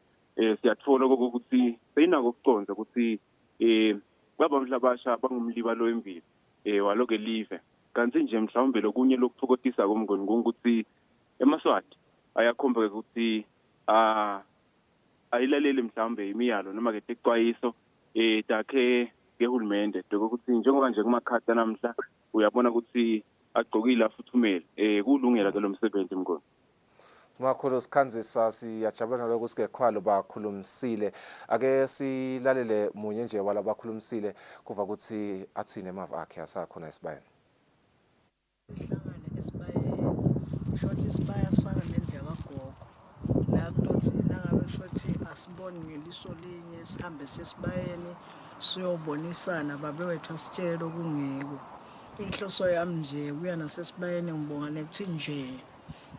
siyathola ukuthi seyinako ukuconza ukuthi babamhla abasha bangumliba lo emvili waloke live kanti nje mhlawumbe lokunye lokuthokotisa komngoni ukuthi eMaswati ayakhomba ukuthi ayilaleli mhlawumbe imiyalo noma ke texwayiso takhe ngehulumende ukuthi njengoba nje kumakhata namhla uyabona ukuthi agqokile afuthumele kulungela ke lo msebenzi mngoni Makhulu sikhanzisa siyajabula lokho sikekhwalo bakhulumisile ake silalele munye nje walabakhulumisile kuva ukuthi athine emava akhe asakhona esibayeni Hlangane esibayeni shothi isibaya sifana nendlela kagogo la kulothi nangabe shothi asiboni ngeliso linye sihambe sesibayeni siyobonisana babewethu asitshela okungeko inhloso yami nje kuya nasesibayeni ngibonga nekuthi nje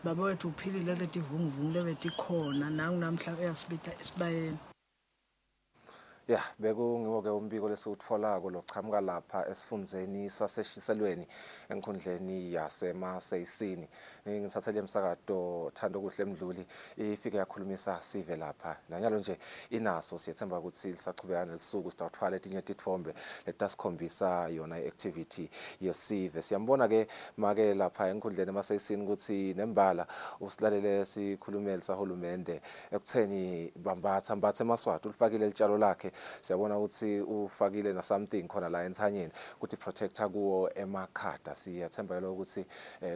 babewethu uphilile leti vunguvungu lebethi khona nangunamhla uyasibita esibayeni Yeah, bekungiwo ke umbiko lesutfolako lochamuka lapha esifundzeni saseshiselweni enkhundleni yasemasayisini ngithathele emsakato Thando Kuhle Mdluli ifike yakhulumisa sive lapha nanyalo nje inaso siyethemba ukuthi lisaqhubeka nelisuku sitawuthwala etinye tithombe letasikhombisa yona iactivity yesive siyambona ke make lapha enkhundleni emasayisini ukuthi nembala usilalele sikhulumele sahulumende ekutheni bambatha eMaswati ulifakile litshalo lakhe siyabona ukuthi ufakile na something khona la enthanyeni ukuthi protector kuwo emakhada siyathemba ukuthi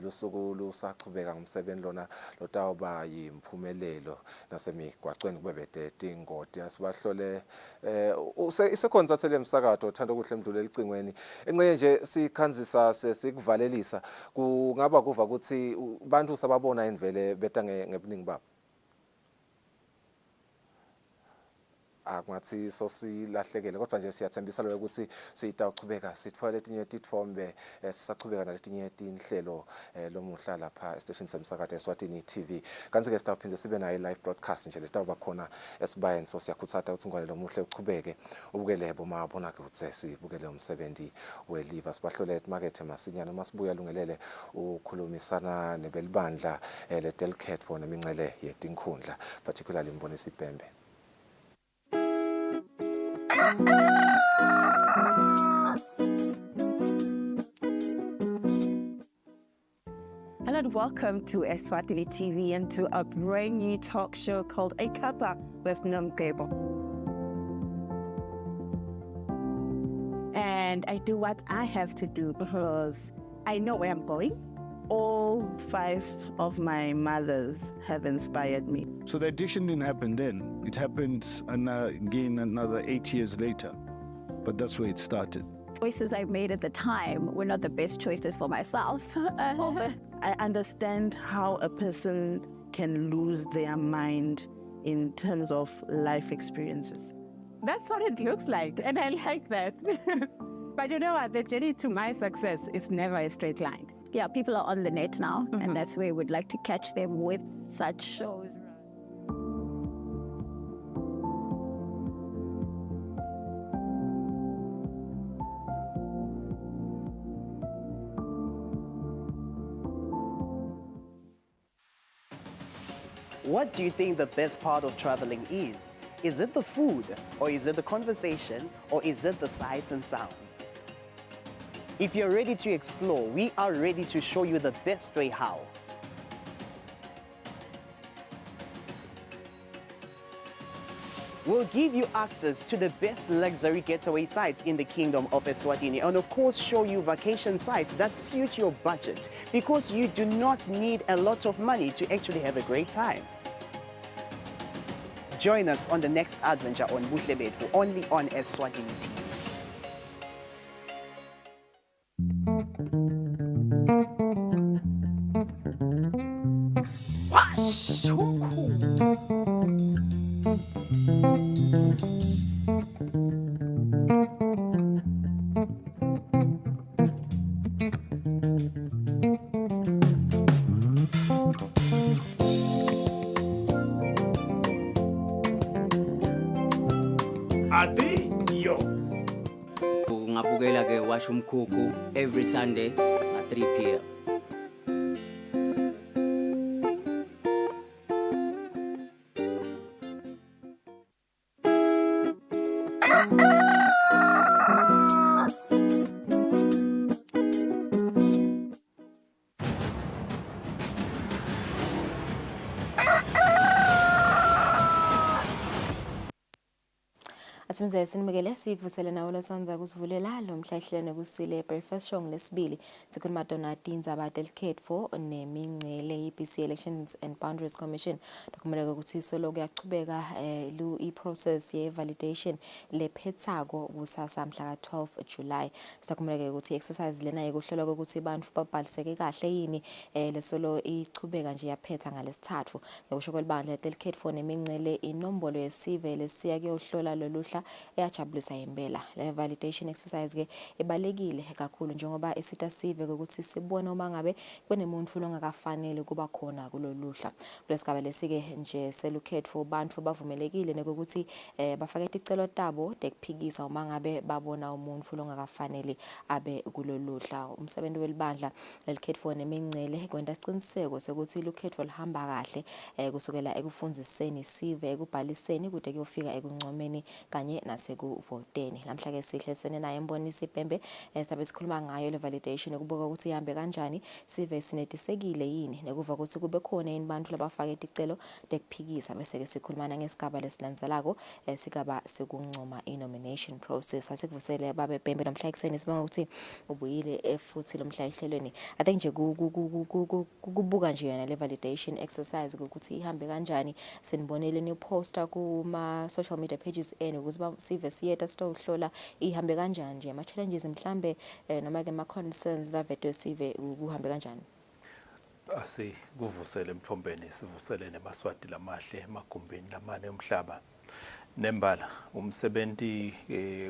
lusuku lusaqhubeka ngomsebenzi lona lotawuba yimphumelelo nasemigwaqweni kubebede tingoti asibahlole isekhona sathele emsakato Thando Kuhle Mdluli elicingweni enqe nje sikhanzisa sesikuvalelisa kungaba kuva ukuthi abantu sababona indvele beta ngebuningi babo akungathi sosilahlekele kodwa nje siyathembisa lo ukuthi sitawuchubeka sitfole etinye tithombe sisachubeka naletinye tinhlelo lomuhla lapha estation semsakato Eswatini TV kanti ke sitawuphinde sibe nayo live broadcast nje letawuba khona esibayeni so siyakhuthata ukuthi ngwane lomuhle uchubeke ubukele bomabona ke ukuthi sibukele umsebenzi weliva sibahlole emarket masinyana masibuya lungelele ukhulumisana nebelibandla ledelcat for nemincele yetinkhundla particularly Mbonisi Bhembe Hello and welcome to Eswatini TV and to a brand new talk show called A Cuppa with Nomgebo. And I do what I have to do because I know where I'm going. All 5 of my mothers have inspired me. So the addiction didn't happen then. It happened again another 8 years later. But that's where it started. Choices I made at the time were not the best choices for myself. I understand how a person can lose their mind in terms of life experiences. That's what it looks like, and I like that. But you know what? The journey to my success is never a straight line. Yeah, people are on the net now, and that's where we'd like to catch them with such shows. What do you think the best part of traveling is? Is it the food, or is it the conversation, or is it the sights and sound? If you're ready to explore, we are ready to show you the best way how. We'll give you access to the best luxury getaway sites in the Kingdom of Eswatini, and of course show you vacation sites that suit your budget, because you do not need a lot of money to actually have a great time. Join us on the next adventure on Buhle Bethu, only on Eswatini TV. Are they yours? Ngabukela ke washa umkhukhu every Sunday at 3 p.m. Asimze sinimekele sikuvusele nawo losanza kusivulela lo mhlahlene kusile breakfast show lesibili sikhuluma donati indzaba delicate for nemingcele iBC Elections and Boundaries Commission dokumele ukuthi solo kuyachubeka i-process ye validation lephethako kusasa mhla ka-12 July sizakumele ukuthi exercise lena yokuhlola ukuthi abantu babhaliseke kahle yini lesolo ichubeka nje yaphetha ngalesithathu ngokusho kwelibandla delicate for nemingcele inombolo yesive lesiya kuyohlola loluhla eyajabulisa impela le validation exercise ke ebalekile kakhulu njengoba esita sive ukuthi sibone uma ngabe kunemuntu longakafanele kuba khona kuloluhla kulesigaba lesike nje selukhetho for abantu bavumelekile nokuthi bafake isicelo tabo dekuphikisa uma ngabe babona umuntu longakafanele abe kuloluhla umsebenzi welibandla lelikhetho for nemingcele kwenta isiqiniseko sokuthi lukhetho lihamba kahle kusukela ekufundziseni sive ekubhaliseni kude kuyofika ekuncomeni kanye nasekuvoteni namhla ke sihlesene naye Mbonisi Pembe sabe sikhuluma ngayo le validation ukubuka ukuthi ihambe kanjani sive sinetisekile yini nekuva ukuthi kube khona abantu labafake isicelo dekuphikisa bese ke sikhulumana ngesigaba lesilandzelako sigaba sekuncoma i-nomination process asikuvusele babe Pembe namhla ekseni sibonga ukuthi ubuyile futhi lo mhla ihlelweni I think nje kubuka nje yona le validation exercise ukuthi ihambe kanjani sinibonele ni poster kuma social media pages ukuze sive siyeta sitohlola ihambe kanjani nje ama challenges mhlambe noma ke ma concerns la vetwe sive kuhambe kanjani kuvusele emthombeni sivusele nemaswati lamahle emagumbini lamane omhlaba nembala umsebenzi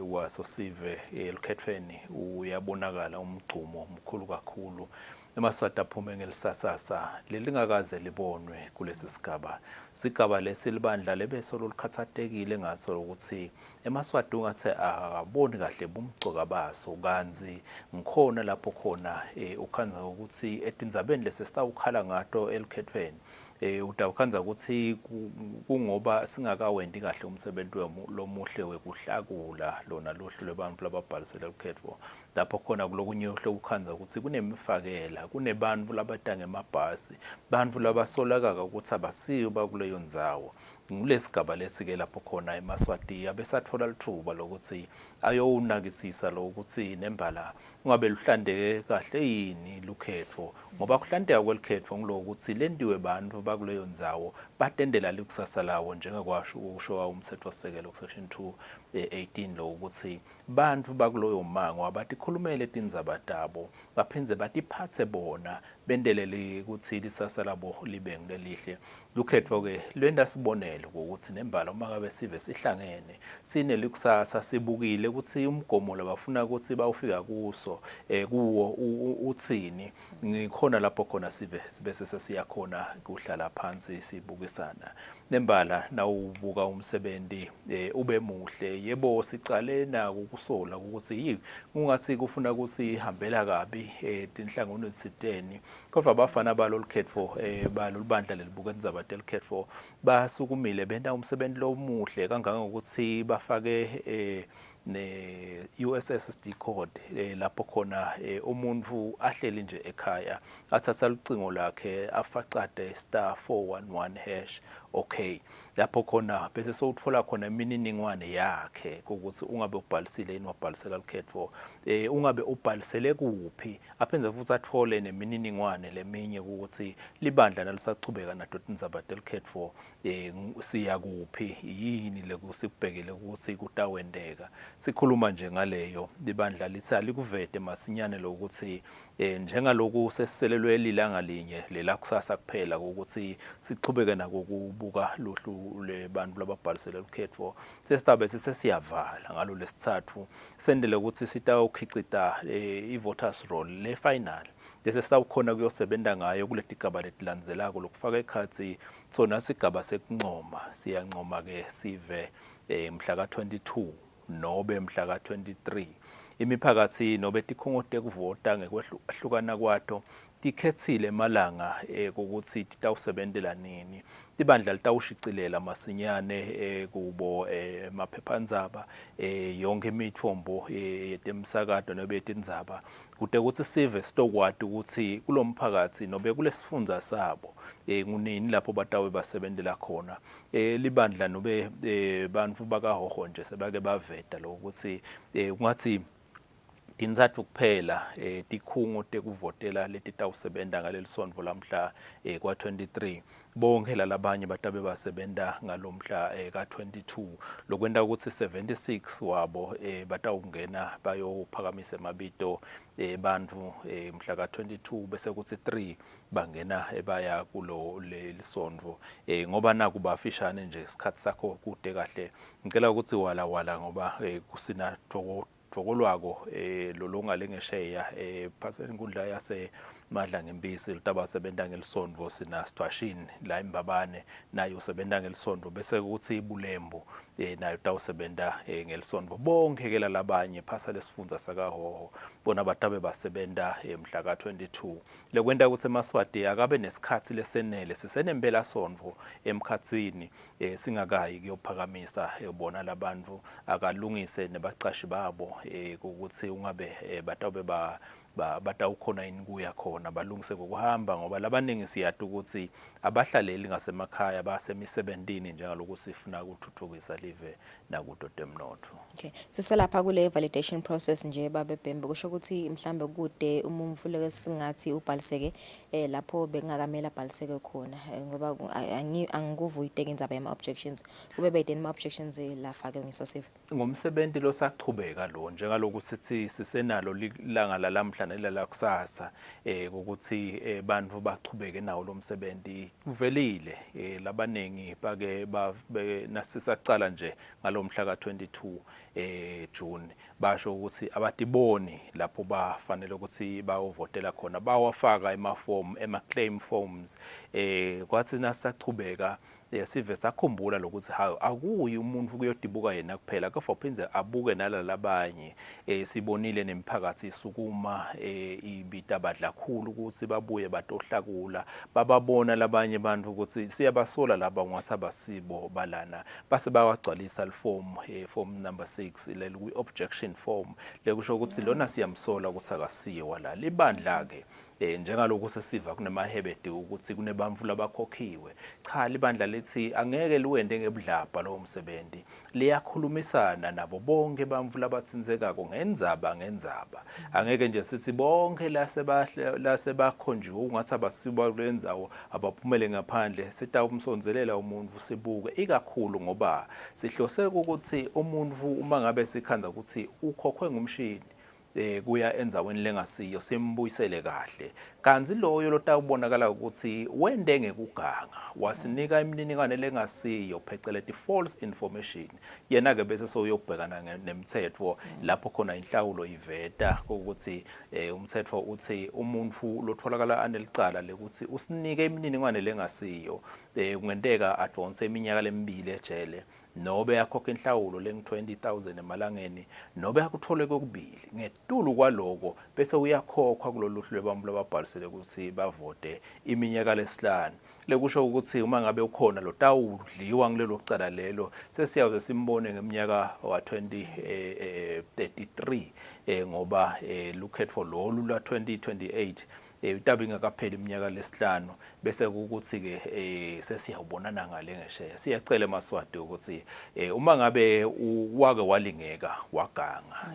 waso sive elikhethweni uyabonakala umgcumo omkhulu kakhulu emaswati aphume ngelisasasa lelingakaze libonwe kulesi sigaba lesilibandla lebeso lolikhathatekile ngaso ukuthi emaswati ungathi akaboni kahle bumgcoka baso kanzi ngikhona lapho khona ukhanza ukuthi etindzabeni lesesitawukhala ngato elikhethweni udawukhanza ukuthi kungoba singakawendi kahle umsebenzi lomuhle wekuhlakula lona lohlu lwabantu lababhalisela ukhetho lapho khona kulokunye uhle ukhanza ukuthi kunemifakela kunebantu labatanga emabhasi bantu labasolakaka ukuthi abasiyo bakuleyo ndzawo kulesigaba lesike lapho khona emaswati abesathola lithuba lokuthi ayowunakisisa lokuthi nembala ungabe luhlandeke kahle yini lukhetho ngoba kuhlandeka kwelikhetho ngilokuthi lendiwe bantu bakuleyo ndzawo batendela likusasa lawo njengakwasho ukusho umthetho osekelo section 218 lo ukuthi bantu bakuloyo mango abatikhulumele tindzaba tabo baphinze batiphathe bona bendelele ukuthi lisasa labo libe ngelihle lukhetho ke lwenda sibonele ukuthi nembala uma ngabe sive sihlangene sinelikusasa sibukile ukuthi umgomo labafuna ukuthi bawufika kuso kuwo uthini ngikhona lapho khona sive bese sesiyakhona kuhlala phansi sibukisana nembala nawubuka umsebenzi ube muhle yebo sicale nako kusola ukuthi ungathi kufuna ukuthi ihambela kabi tinhlangano ezitheni kodwa abafana balolukhetho balolubandla lelibuka indzaba telukhetho basukumile benta umsebenzi lomuhle kangangokuthi bafake ne-USSD code lapho khona umuntu ahleli nje ekhaya athatha lucingo lakhe afacade *411#. Okay, lapho khona bese sowutfola khona imininingwane yakhe ukuthi ungabe ubhalisile yini wabhalisela lukhetho ungabe ubhalisele kuphi aphenze futhi athole nemininingwane leminye ukuthi libandla nalisachubeka nadoti indzaba telukhetho siya kuphi yini lekusibhekele ukuthi kutawendeka. Sikhuluma nje ngaleyo libandla lithi alikuvete masinyane lokuthi njengaloku sesiselelwe lilanga linye lela kusasa kuphela ukuthi sichubeke nakokubuka luhlu lebantu lababhalisele lukhetho sesitabe sesiyavala ngalo lesithathu sendele ukuthi sitawukhicita i-voters roll le final bese sitawukhona kuyosebenza ngayo kuletigaba letilandzelako lokufaka ekhatsi sona sigaba sekuncoma siyancoma ke sive mhla ka-22 nobe mhla ka-23 imiphakathi nobe tikhungo tekuvota ngekwehlukana kwato tikhetsile emalanga ukuthi titawusebentela nini libandla litawushicilela masinyane kubo emaphephandzaba yonke imitfombo yetemsakato nobe yetindzaba kute ukuthi sive sitokwati ukuthi kulomphakathi nobe kulesifundza sabo ngunini lapho batawe basebentela khona libandla nobe bantfu bakahoho nje sebake baveta lokuthi ungathi tindzatfu kuphela tikhungo tekuvotela letitawusebenta ngalelisonto lamhla kwa-23 bonke lalabanye batabe basebenta ngalomhla ka-22 lokwenta ukuthi 76 wabo batawungena bayophakamisa emabito bantfu mhla ka-22 bese kuthi 3 bangena baya kulo lelisonto ngoba naku bafishane nje isikhathi sakho kude kahle ngicela ukuthi wala ngoba kusina Fokolwako lolonga lengesheya phaseni inkundla yase madla ngempisi litaba sebenta ngelisonto sina Stwashini la imbabane nayo usebenta ngelisonto bese kuthi ibulembu nayo tawusebenta ngelisonto bonke ke labanye phasa lesifundza sakahoho bona batabe basebenta mhla ka-22 lekwenta ukuthi eMaswati akabe nesikhathi lesenele sisenempela sonto emkhatsini singakayi kuyophakamisa bona labantu akalungise nebacashi babo ukuthi ungabe batabe batawukhona yini kuya khona balungise ngokuhamba ngoba labaningi siyati ukuthi abahlaleli ngasemakhaya basemisebentini njengaloku sifuna ukuthuthukisa live nakuto temnotho. Okay, siselapha kule validation process nje babe Bhembe kusho ukuthi mhlambe kude umumfu leke singathi ubhaliseke lapho bengakamela bhaliseke khona ngoba angikuvuyi iteke indzaba yama objections kube beyideni ama objections lafake ngisosive ngomsebenzi lo saqhubeka lo njengaloku sithi sisenalo langa lalamhla nelala kusasa ukuthi bantu bachubeke nawo lo msebenzi kuvelile labanengi bake nasisacala nje ngalomhla ka-22 June basho ukuthi abatiboni lapho bafanele ukuthi bawovotela khona bawafaka ema-claim forms kwathi nasachubeka sive sakhumbula lokuthi akuyi umuntu kuyodibuka yena kuphela kodwa phinze abuke nalalabanye sibonile nemiphakathi isukuma ibita badla khulu ukuthi babuye batohlakula bababona labanye bantu ukuthi siyabasola laba ngathi abasibo balana base bawagcwalisa form number 6 leli kwi-objection form lekusho ukuthi lona siyamsola ukuthi akasiwa la libandla ke njengaloku sesiva kunemahebede ukuthi kunebamvu labakhokhiwe cha libandla lithi angeke liwende ngebudlapha lo msebenzi liyakhulumisana nabo bonke bamvu labatsinzekako ngenzaba angeke nje sithi bonke lasebakhonjiwe ungathi abasiba kulenzawo abaphumele ngaphandle sitawumsonzelela umuntu sibuke ikakhulu ngoba sihlose ukuthi umuntu uma ngabe sikhanza ukuthi ukhokhwe ngumshini kuya endzaweni lengasiyo simbuyisele kahle kanzi loyo lotawubonakala ukuthi wende ngekuganga wasinika imininingwane lengasiyo pheceleti false information yena ke bese soyobhekana nemithetho lapho khona inhlawulo iveta ukuthi umthetho uthi umuntu lotholakala anelicala lekuthi usinike imininingwane lengasiyo kungenteka advance iminyaka lemibili ejele nobe yakhokha inhlawulo lengu-20,000 emalangeni nobe yakuthole kokubili ngetulu kwaloko bese uyakhokhwa kulolu hlu lwabantu lababhalisele ukuthi bavote iminyaka lesihlanu lekusho ukuthi uma ngabe ukhona lo tawudliwa ngilelo cala lelo sesiyawuze simbone ngeminyaka wa-2033 ngoba lukhetho lolu lwa-2028 itabe ingakapheli iminyaka lesihlanu bese ukuthi ke sesiyawubonana ngale ngesheya siyacela eMaswati ukuthi uma ngabe wake walingeka waganga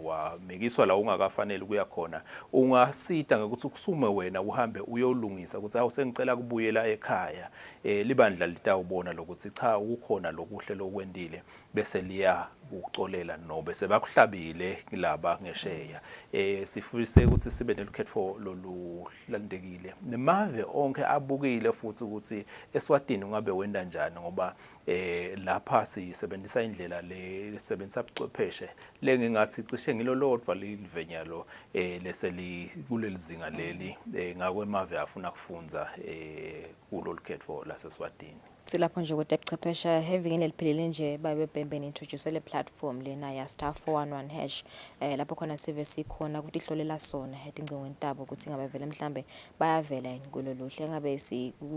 wamekiswa la ungakafanele kuya khona ungasita ngokuthi kusume wena uhambe uyolungisa ukuthi awu sengicela kubuyela ekhaya libandla litawubona lokuthi cha ukukhona lokuhle lokwendile bese liya ukucolela nobe sebakuhlabile laba ngesheya sifise ukuthi sibe nelukhetho loluhlandekile nemave onke abukile futhi ukuthi Eswatini ungabe wenda njani ngoba lapha sisebenzisa indlela lesebenzisa ubuchwepheshe lengingathi cishe ngilolodwa livenyalo leseli kuleli zinga leli ngakwemave afuna kufunza kulolukhetho laseSwatini. Silapho nje ukuthi ebuchwepheshe evingeni eliphelele nje babebhembeni introduce le platform lena ya *411# lapho khona sive sikhona ukuthi ihlolela sona edingcingweni tabo ukuthi ngabe vele mhlambe bayavela yini kulolu hle ngabe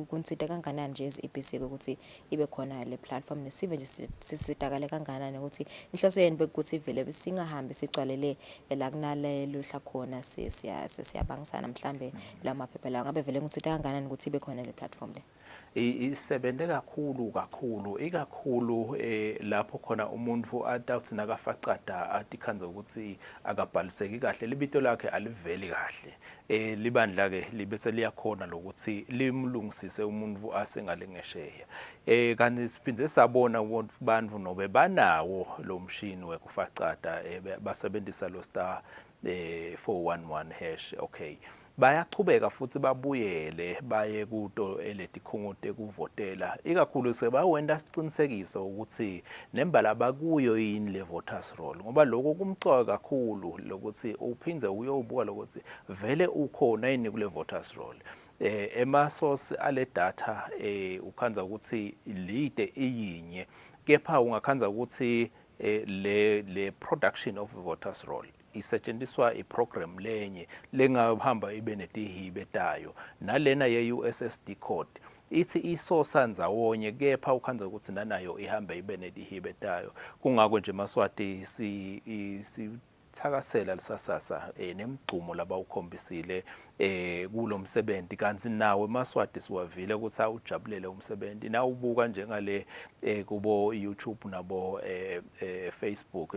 kunsita kanganani nje iBC ukuthi ibe khona le platform nesive nje sisitakale kanganani ukuthi inhloso yeni bekuthi vele singahambi sicwalele la kunale luhla khona siyabangisana mhlambe la maphepha la ngabe vele kunsita kanganani ukuthi ibe khona le platform le. Isebenze kakhulu ikakhulu lapho khona umuntu atawuthi nakafacada atikhanza ukuthi akabhaliseki kahle libito lakhe aliveli kahle libandla ke libese liyakhona lokuthi limlungisise umuntu asengalengesheya kanti siphindze sabona ukuthi bantu nobe banawo lo mshini wekufacada basebenzisa lo *411#. Okay, bayaqhubeka futhi babuyele baye kuto eletikhungote kuvotela ikakhulu sebawenda sicinisekiso ukuthi nembala bakuyo yini le voters roll ngoba lokho kumcoka kakhulu lokuthi uphinze uyobuka lokuthi vele ukhona yini kule voters roll. Emasource ale data ukhanza ukuthi lide iyinye kepha ungakhanza ukuthi le production of voters roll isetshenziswa iprogram lenye lengahamba ibe netihibe tayo nalena ye-USSD code ithi isosa ndzawonye kepha ukhanza ukuthi nanayo ihambe ibe netihibe tayo kungako nje Maswati thakasela lisasasa nemgcumo laba ukhombisile kulo msebenzi kanti nawe Maswati siwavile ukuthi awujabulele umsebenzi na ubuka njengale kubo YouTube nabo Facebook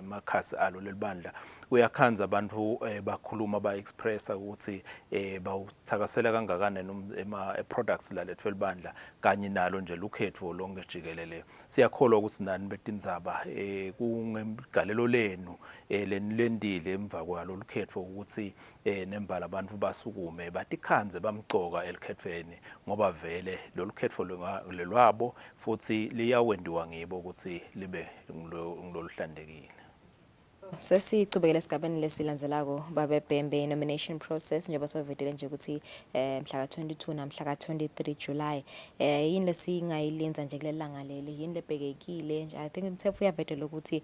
makhasi alo lelibandla uyakhanza abantu bakhuluma ba-expressa ukuthi bawuthakasela kangakanani products lalethu elibandla kanye nalo nje lukhetho lonke jikelele siyakholwa ukuthi nani betindzaba kungegalelo lenu lendile emva kwalo lukhetho ukuthi nembala abantu basukume batikhanze bamcoka elikhethweni ngoba vele lolukhetho lwabo futhi liyawendiwa ngibo ukuthi libe ngiloluhlandekile. Sesicubekele esigabeni lesilandzelako babebhembe nomination process njengoba sovedele nje ukuthi mhla ka-22 namhla ka-23 July yini lesingayilinza nje kulelanga leli yini lebhekekile nje I think umthetho uyavedela ukuthi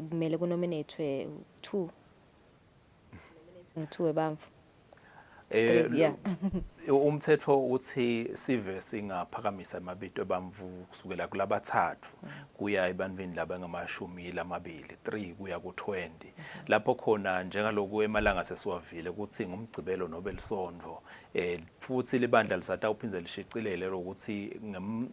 kumele kunominatwe 2 ebamvu umthetho uthi sive singaphakamisa amabito ebamvu kusukela kulabathathu kuya ebantwini laba ngamashumi lamabili 3 kuya ku20 lapho khona njengaloku emalanga sesiwavile ukuthi ngumgcibelo nobe lisondvo futhi libandla lisatha uphinze lishicilele ukuthi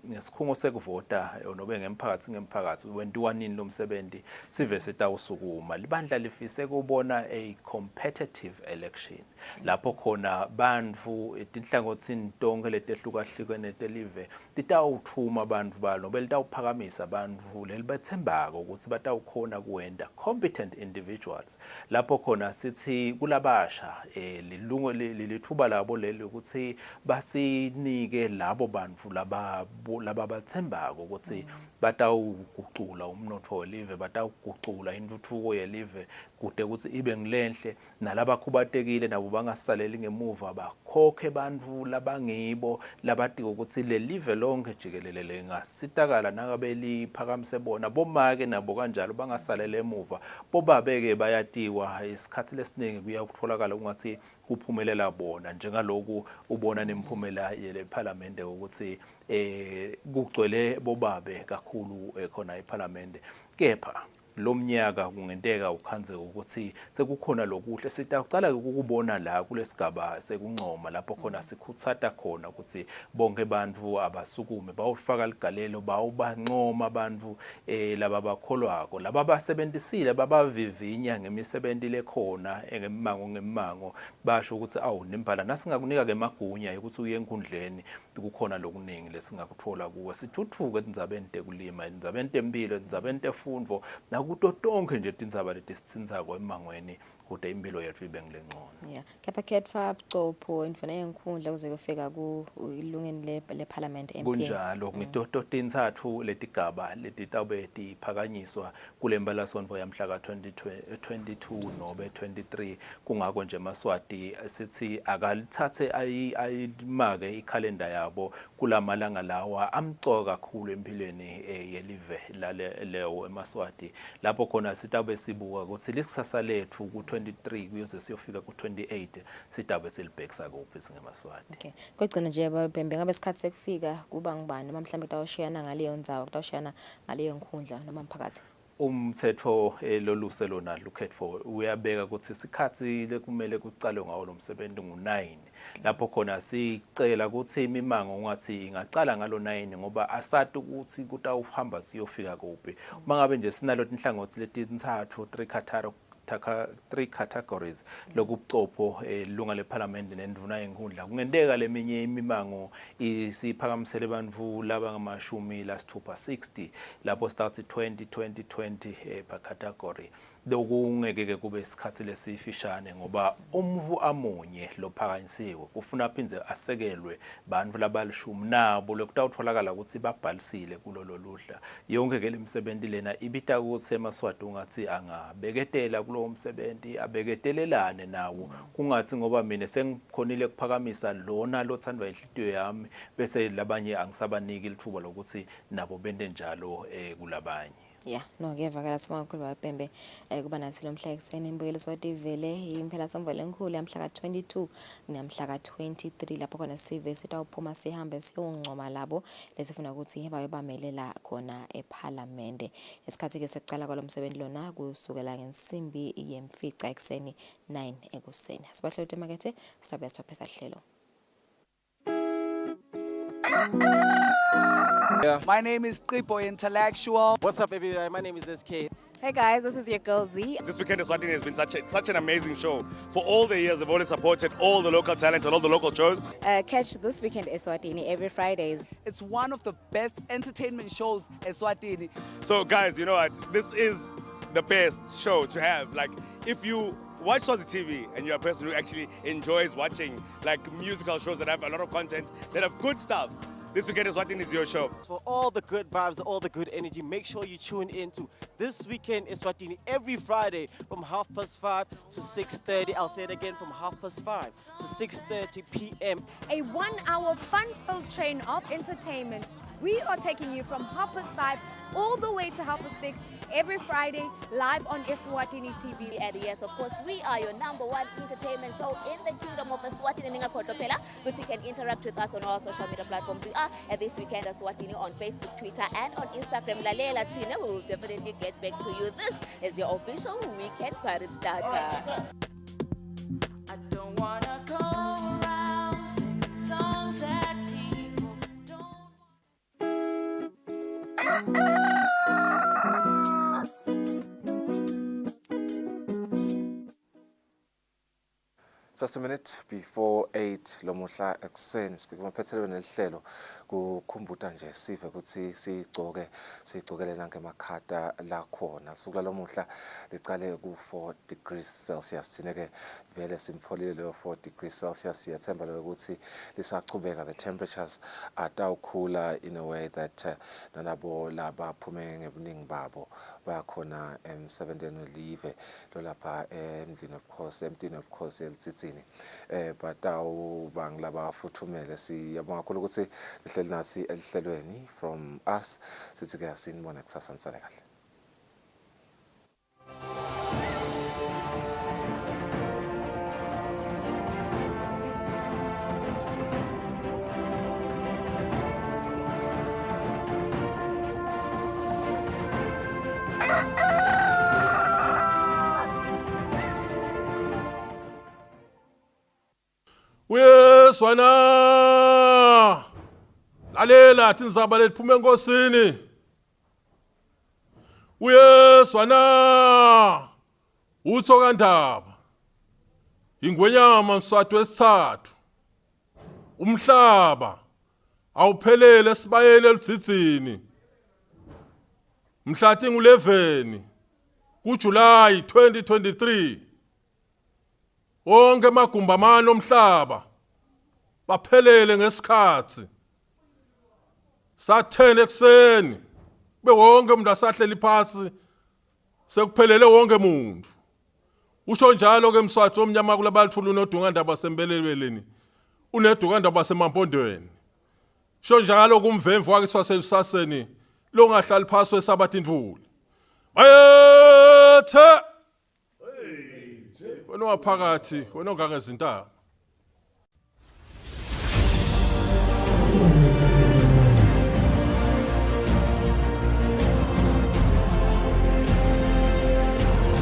ngesikhungo sekuvota nobe ngemphakathi wentiwanini lo msebenzi sive setawusukuma libandla lifise kubona a competitive election lapho khona bantu etinhlangothini tonke letehlukahlukene telive titawuthuma abantu balo belitawuphakamisa abantu lelibathembako ukuthi batawukhona kuwenda competent individuals lapho khona sithi kulabasha lilithuba labo leli ukuthi basinike labo bantu laba bathembako ukuthi batawugucula umnotho welive batawugucula intuthuko yelive kude ukuthi ibe ngilenhle nalabakhubatekile nabo bangasaleli ngemuva bakhokhe bantu labangibo labadika ukuthi le live lonke jikelele lengasitakala nangabe liphakamise bona bomake nabo kanjalo bangasalele emuva bobabeke bayatiwa isikhathi lesiningi kuyakutholakala ungathi kuphumelela bona njengaloku ubona nemphumela yele parliament ukuthi kugcwele bobabe kakhulu khona eParliament kepha lomnyaka kungenteka ukhanze ukuthi sekukhona lokuhle sithi akucala ukubona la kulesigaba sekuncoma lapho khona sikhutsata khona ukuthi bonke bantu abasukume bawufaka ligalelo bawubancoma abantu laba bakholwako laba basebenzisile babavivinya ngemisebenzi lekhona ngemango basho ukuthi awu nembala nasingakunika ke magunya ukuthi uye enkundleni kukhona lokuningi lesingakuthola kuwe sithuthuke indzabeni tekulima indzabeni tempilo indzabeni temfundo nakuto tonke nje tindzaba letisitsinzako emangweni kude impilo yethu ibe ngilengcono. Yeah. Kepha ketfa bucopho indfuna yenkhundla kuze kufika ku ilungeni le parliament MP. Kunjalo ngitoto tintsathu letigaba letitawube tiphakanyiswa kule mbalasonto yamhla ka 2022 nobe 23 kungako nje Maswati sithi akalithathe ayimake ikhalenda yabo kulamalanga lawa amcoka kakhulu empilweni yelive lewo eMaswati lapho khona sitawube sibuka ukuthi likusasa lethu ku 23 kuyoze siyofika ku 28 sitabe selibhekisa kuphi singeMaswati. Okay. Kwegcina nje babembe ngabe isikhathi sekufika kuba ngibani noma mhlawumbe tawushiyana ngaleyo ndzawo tawushiyana ngaleyo nkundla noma mphakathi. Umthetho loluse lona lukhetfo uyabeka ukuthi isikhathi lekumele kucalwe ngawo lo msebenzi ngu9 lapho khona sicela ukuthi imimango ungathi ingacala ngalo 9 ngoba asati ukuthi kutawuhamba siyofika kuphi mangabe nje sinalo inhlangothi letintsathu 3 categories lokubucopho lunga leParliament nenduna yenkundla kungenteka leminye imimango isiphakamisele abantu laba ngamashumi lasithupha 60 lapho start 20 per category lokungeke kube isikhathi lesifishane ngoba umvu amunye lophakanyisiwe kufuna aphinze asekelwe bantu labalishumi nabo lokutawutholakala ukuthi babhalisile kulolo luhla yonke ke lemisebenzi lena ibita ukuthi eMaswati ungathi angabeketela kulo msebenzi abeketelelane nawo kungathi ngoba mina sengikhonile kuphakamisa lona lothandwa inhlitiyo yami bese labanye angisabaniki lithuba lokuthi nabo bende njalo kulabanye. Yeah, no kuyevakala simakhulu babembe kuba nathi lo mhla ekseni imbukelo swativele impela somvele enkulu yamhla ka 22 namhla ka 23 lapho khona sive sitawuphuma sihambe siyoncoma labo lesifuna ukuthi bayobamelela khona eParliament esikhathi ke sekucala kwalomsebenzi lona kusukela ngensimbi yemfica ekseni 9 ekuseni sibahlothe makethe sisabe sithophesa hlelo. Yeah. My name is Kripo Intellectual. What's up, everybody? My name is SK. Hey guys, this is your girl Z. This weekend Eswatini has been such an amazing show. For all the years, they've always supported all the local talent and all the local shows. Catch This Weekend Eswatini every Fridays. It's one of the best entertainment shows Eswatini. So guys, you know what? This is the best show to have. Like, if you watch Swazi TV and you're a person who actually enjoys watching like musical shows that have a lot of content, that have good stuff, This Weekend Eswatini is your show. For all the good vibes, all the good energy, make sure you tune in to This Weekend Eswatini every Friday from 5:30 to 6:30. I'll say it again, from 5:30 to 6:30 p.m. A 1-hour fun-filled train of entertainment. We are taking you from 5:30 all the way to 6:30 every Friday, live on Eswatini TV. And yes, of course, we are your #1 entertainment show in the kingdom of Eswatini. But you can interact with us on all social media platforms. We are at This Weekend Eswatini on Facebook, Twitter, and on Instagram. Lalela Tina will definitely get back to you. This is your official weekend party starter. I don't wanna go around singing songs that people don't. Just a minute before 8 lomuhla ekseni sifike maphethelwe nelihlelo kukhumbuta nje sive ukuthi sigcokele nange makhata la khona suku lomuhla licale ku 4 degrees Celsius thineke vele simpholile lo 4 degrees Celsius siyathemba ukuthi lisachubeka the temperatures atawukhula in a way that nalabo laba phume ngebuningi babo bayakhona emsebenzini olive lo lapha emntini of course elitsitsini eswatini but awubangla bafuthumele siyabonga kakhulu ukuthi lihleli nathi elihlelweni from us sithi ke asinibona kusasa nisale kahle. Uyezwana lalela athi nizaba leliphuma enkosini. Uyezwana utho kaNdaba ingwenyama mswati wesithathu. Umhlaba awuphelele esibayeni eludzitsini. Mhla tingu-11 kuJulayi 2023 wonke amagumbamane omhlaba baphelele ngesikhathi sa-10 ekuseni bewonke umuntu asahleli phasi sekuphelele wonke umuntu. Usho njalo ke Mswati omnyama kulabalithulu unodungandaba sembelelweni unedungandaba semampondweni. Usho njalo kumvemvu wakithi waselusaseni longahlali phasi wesabatha imvula. Bayethe wena waphakathi wena ongangezintaba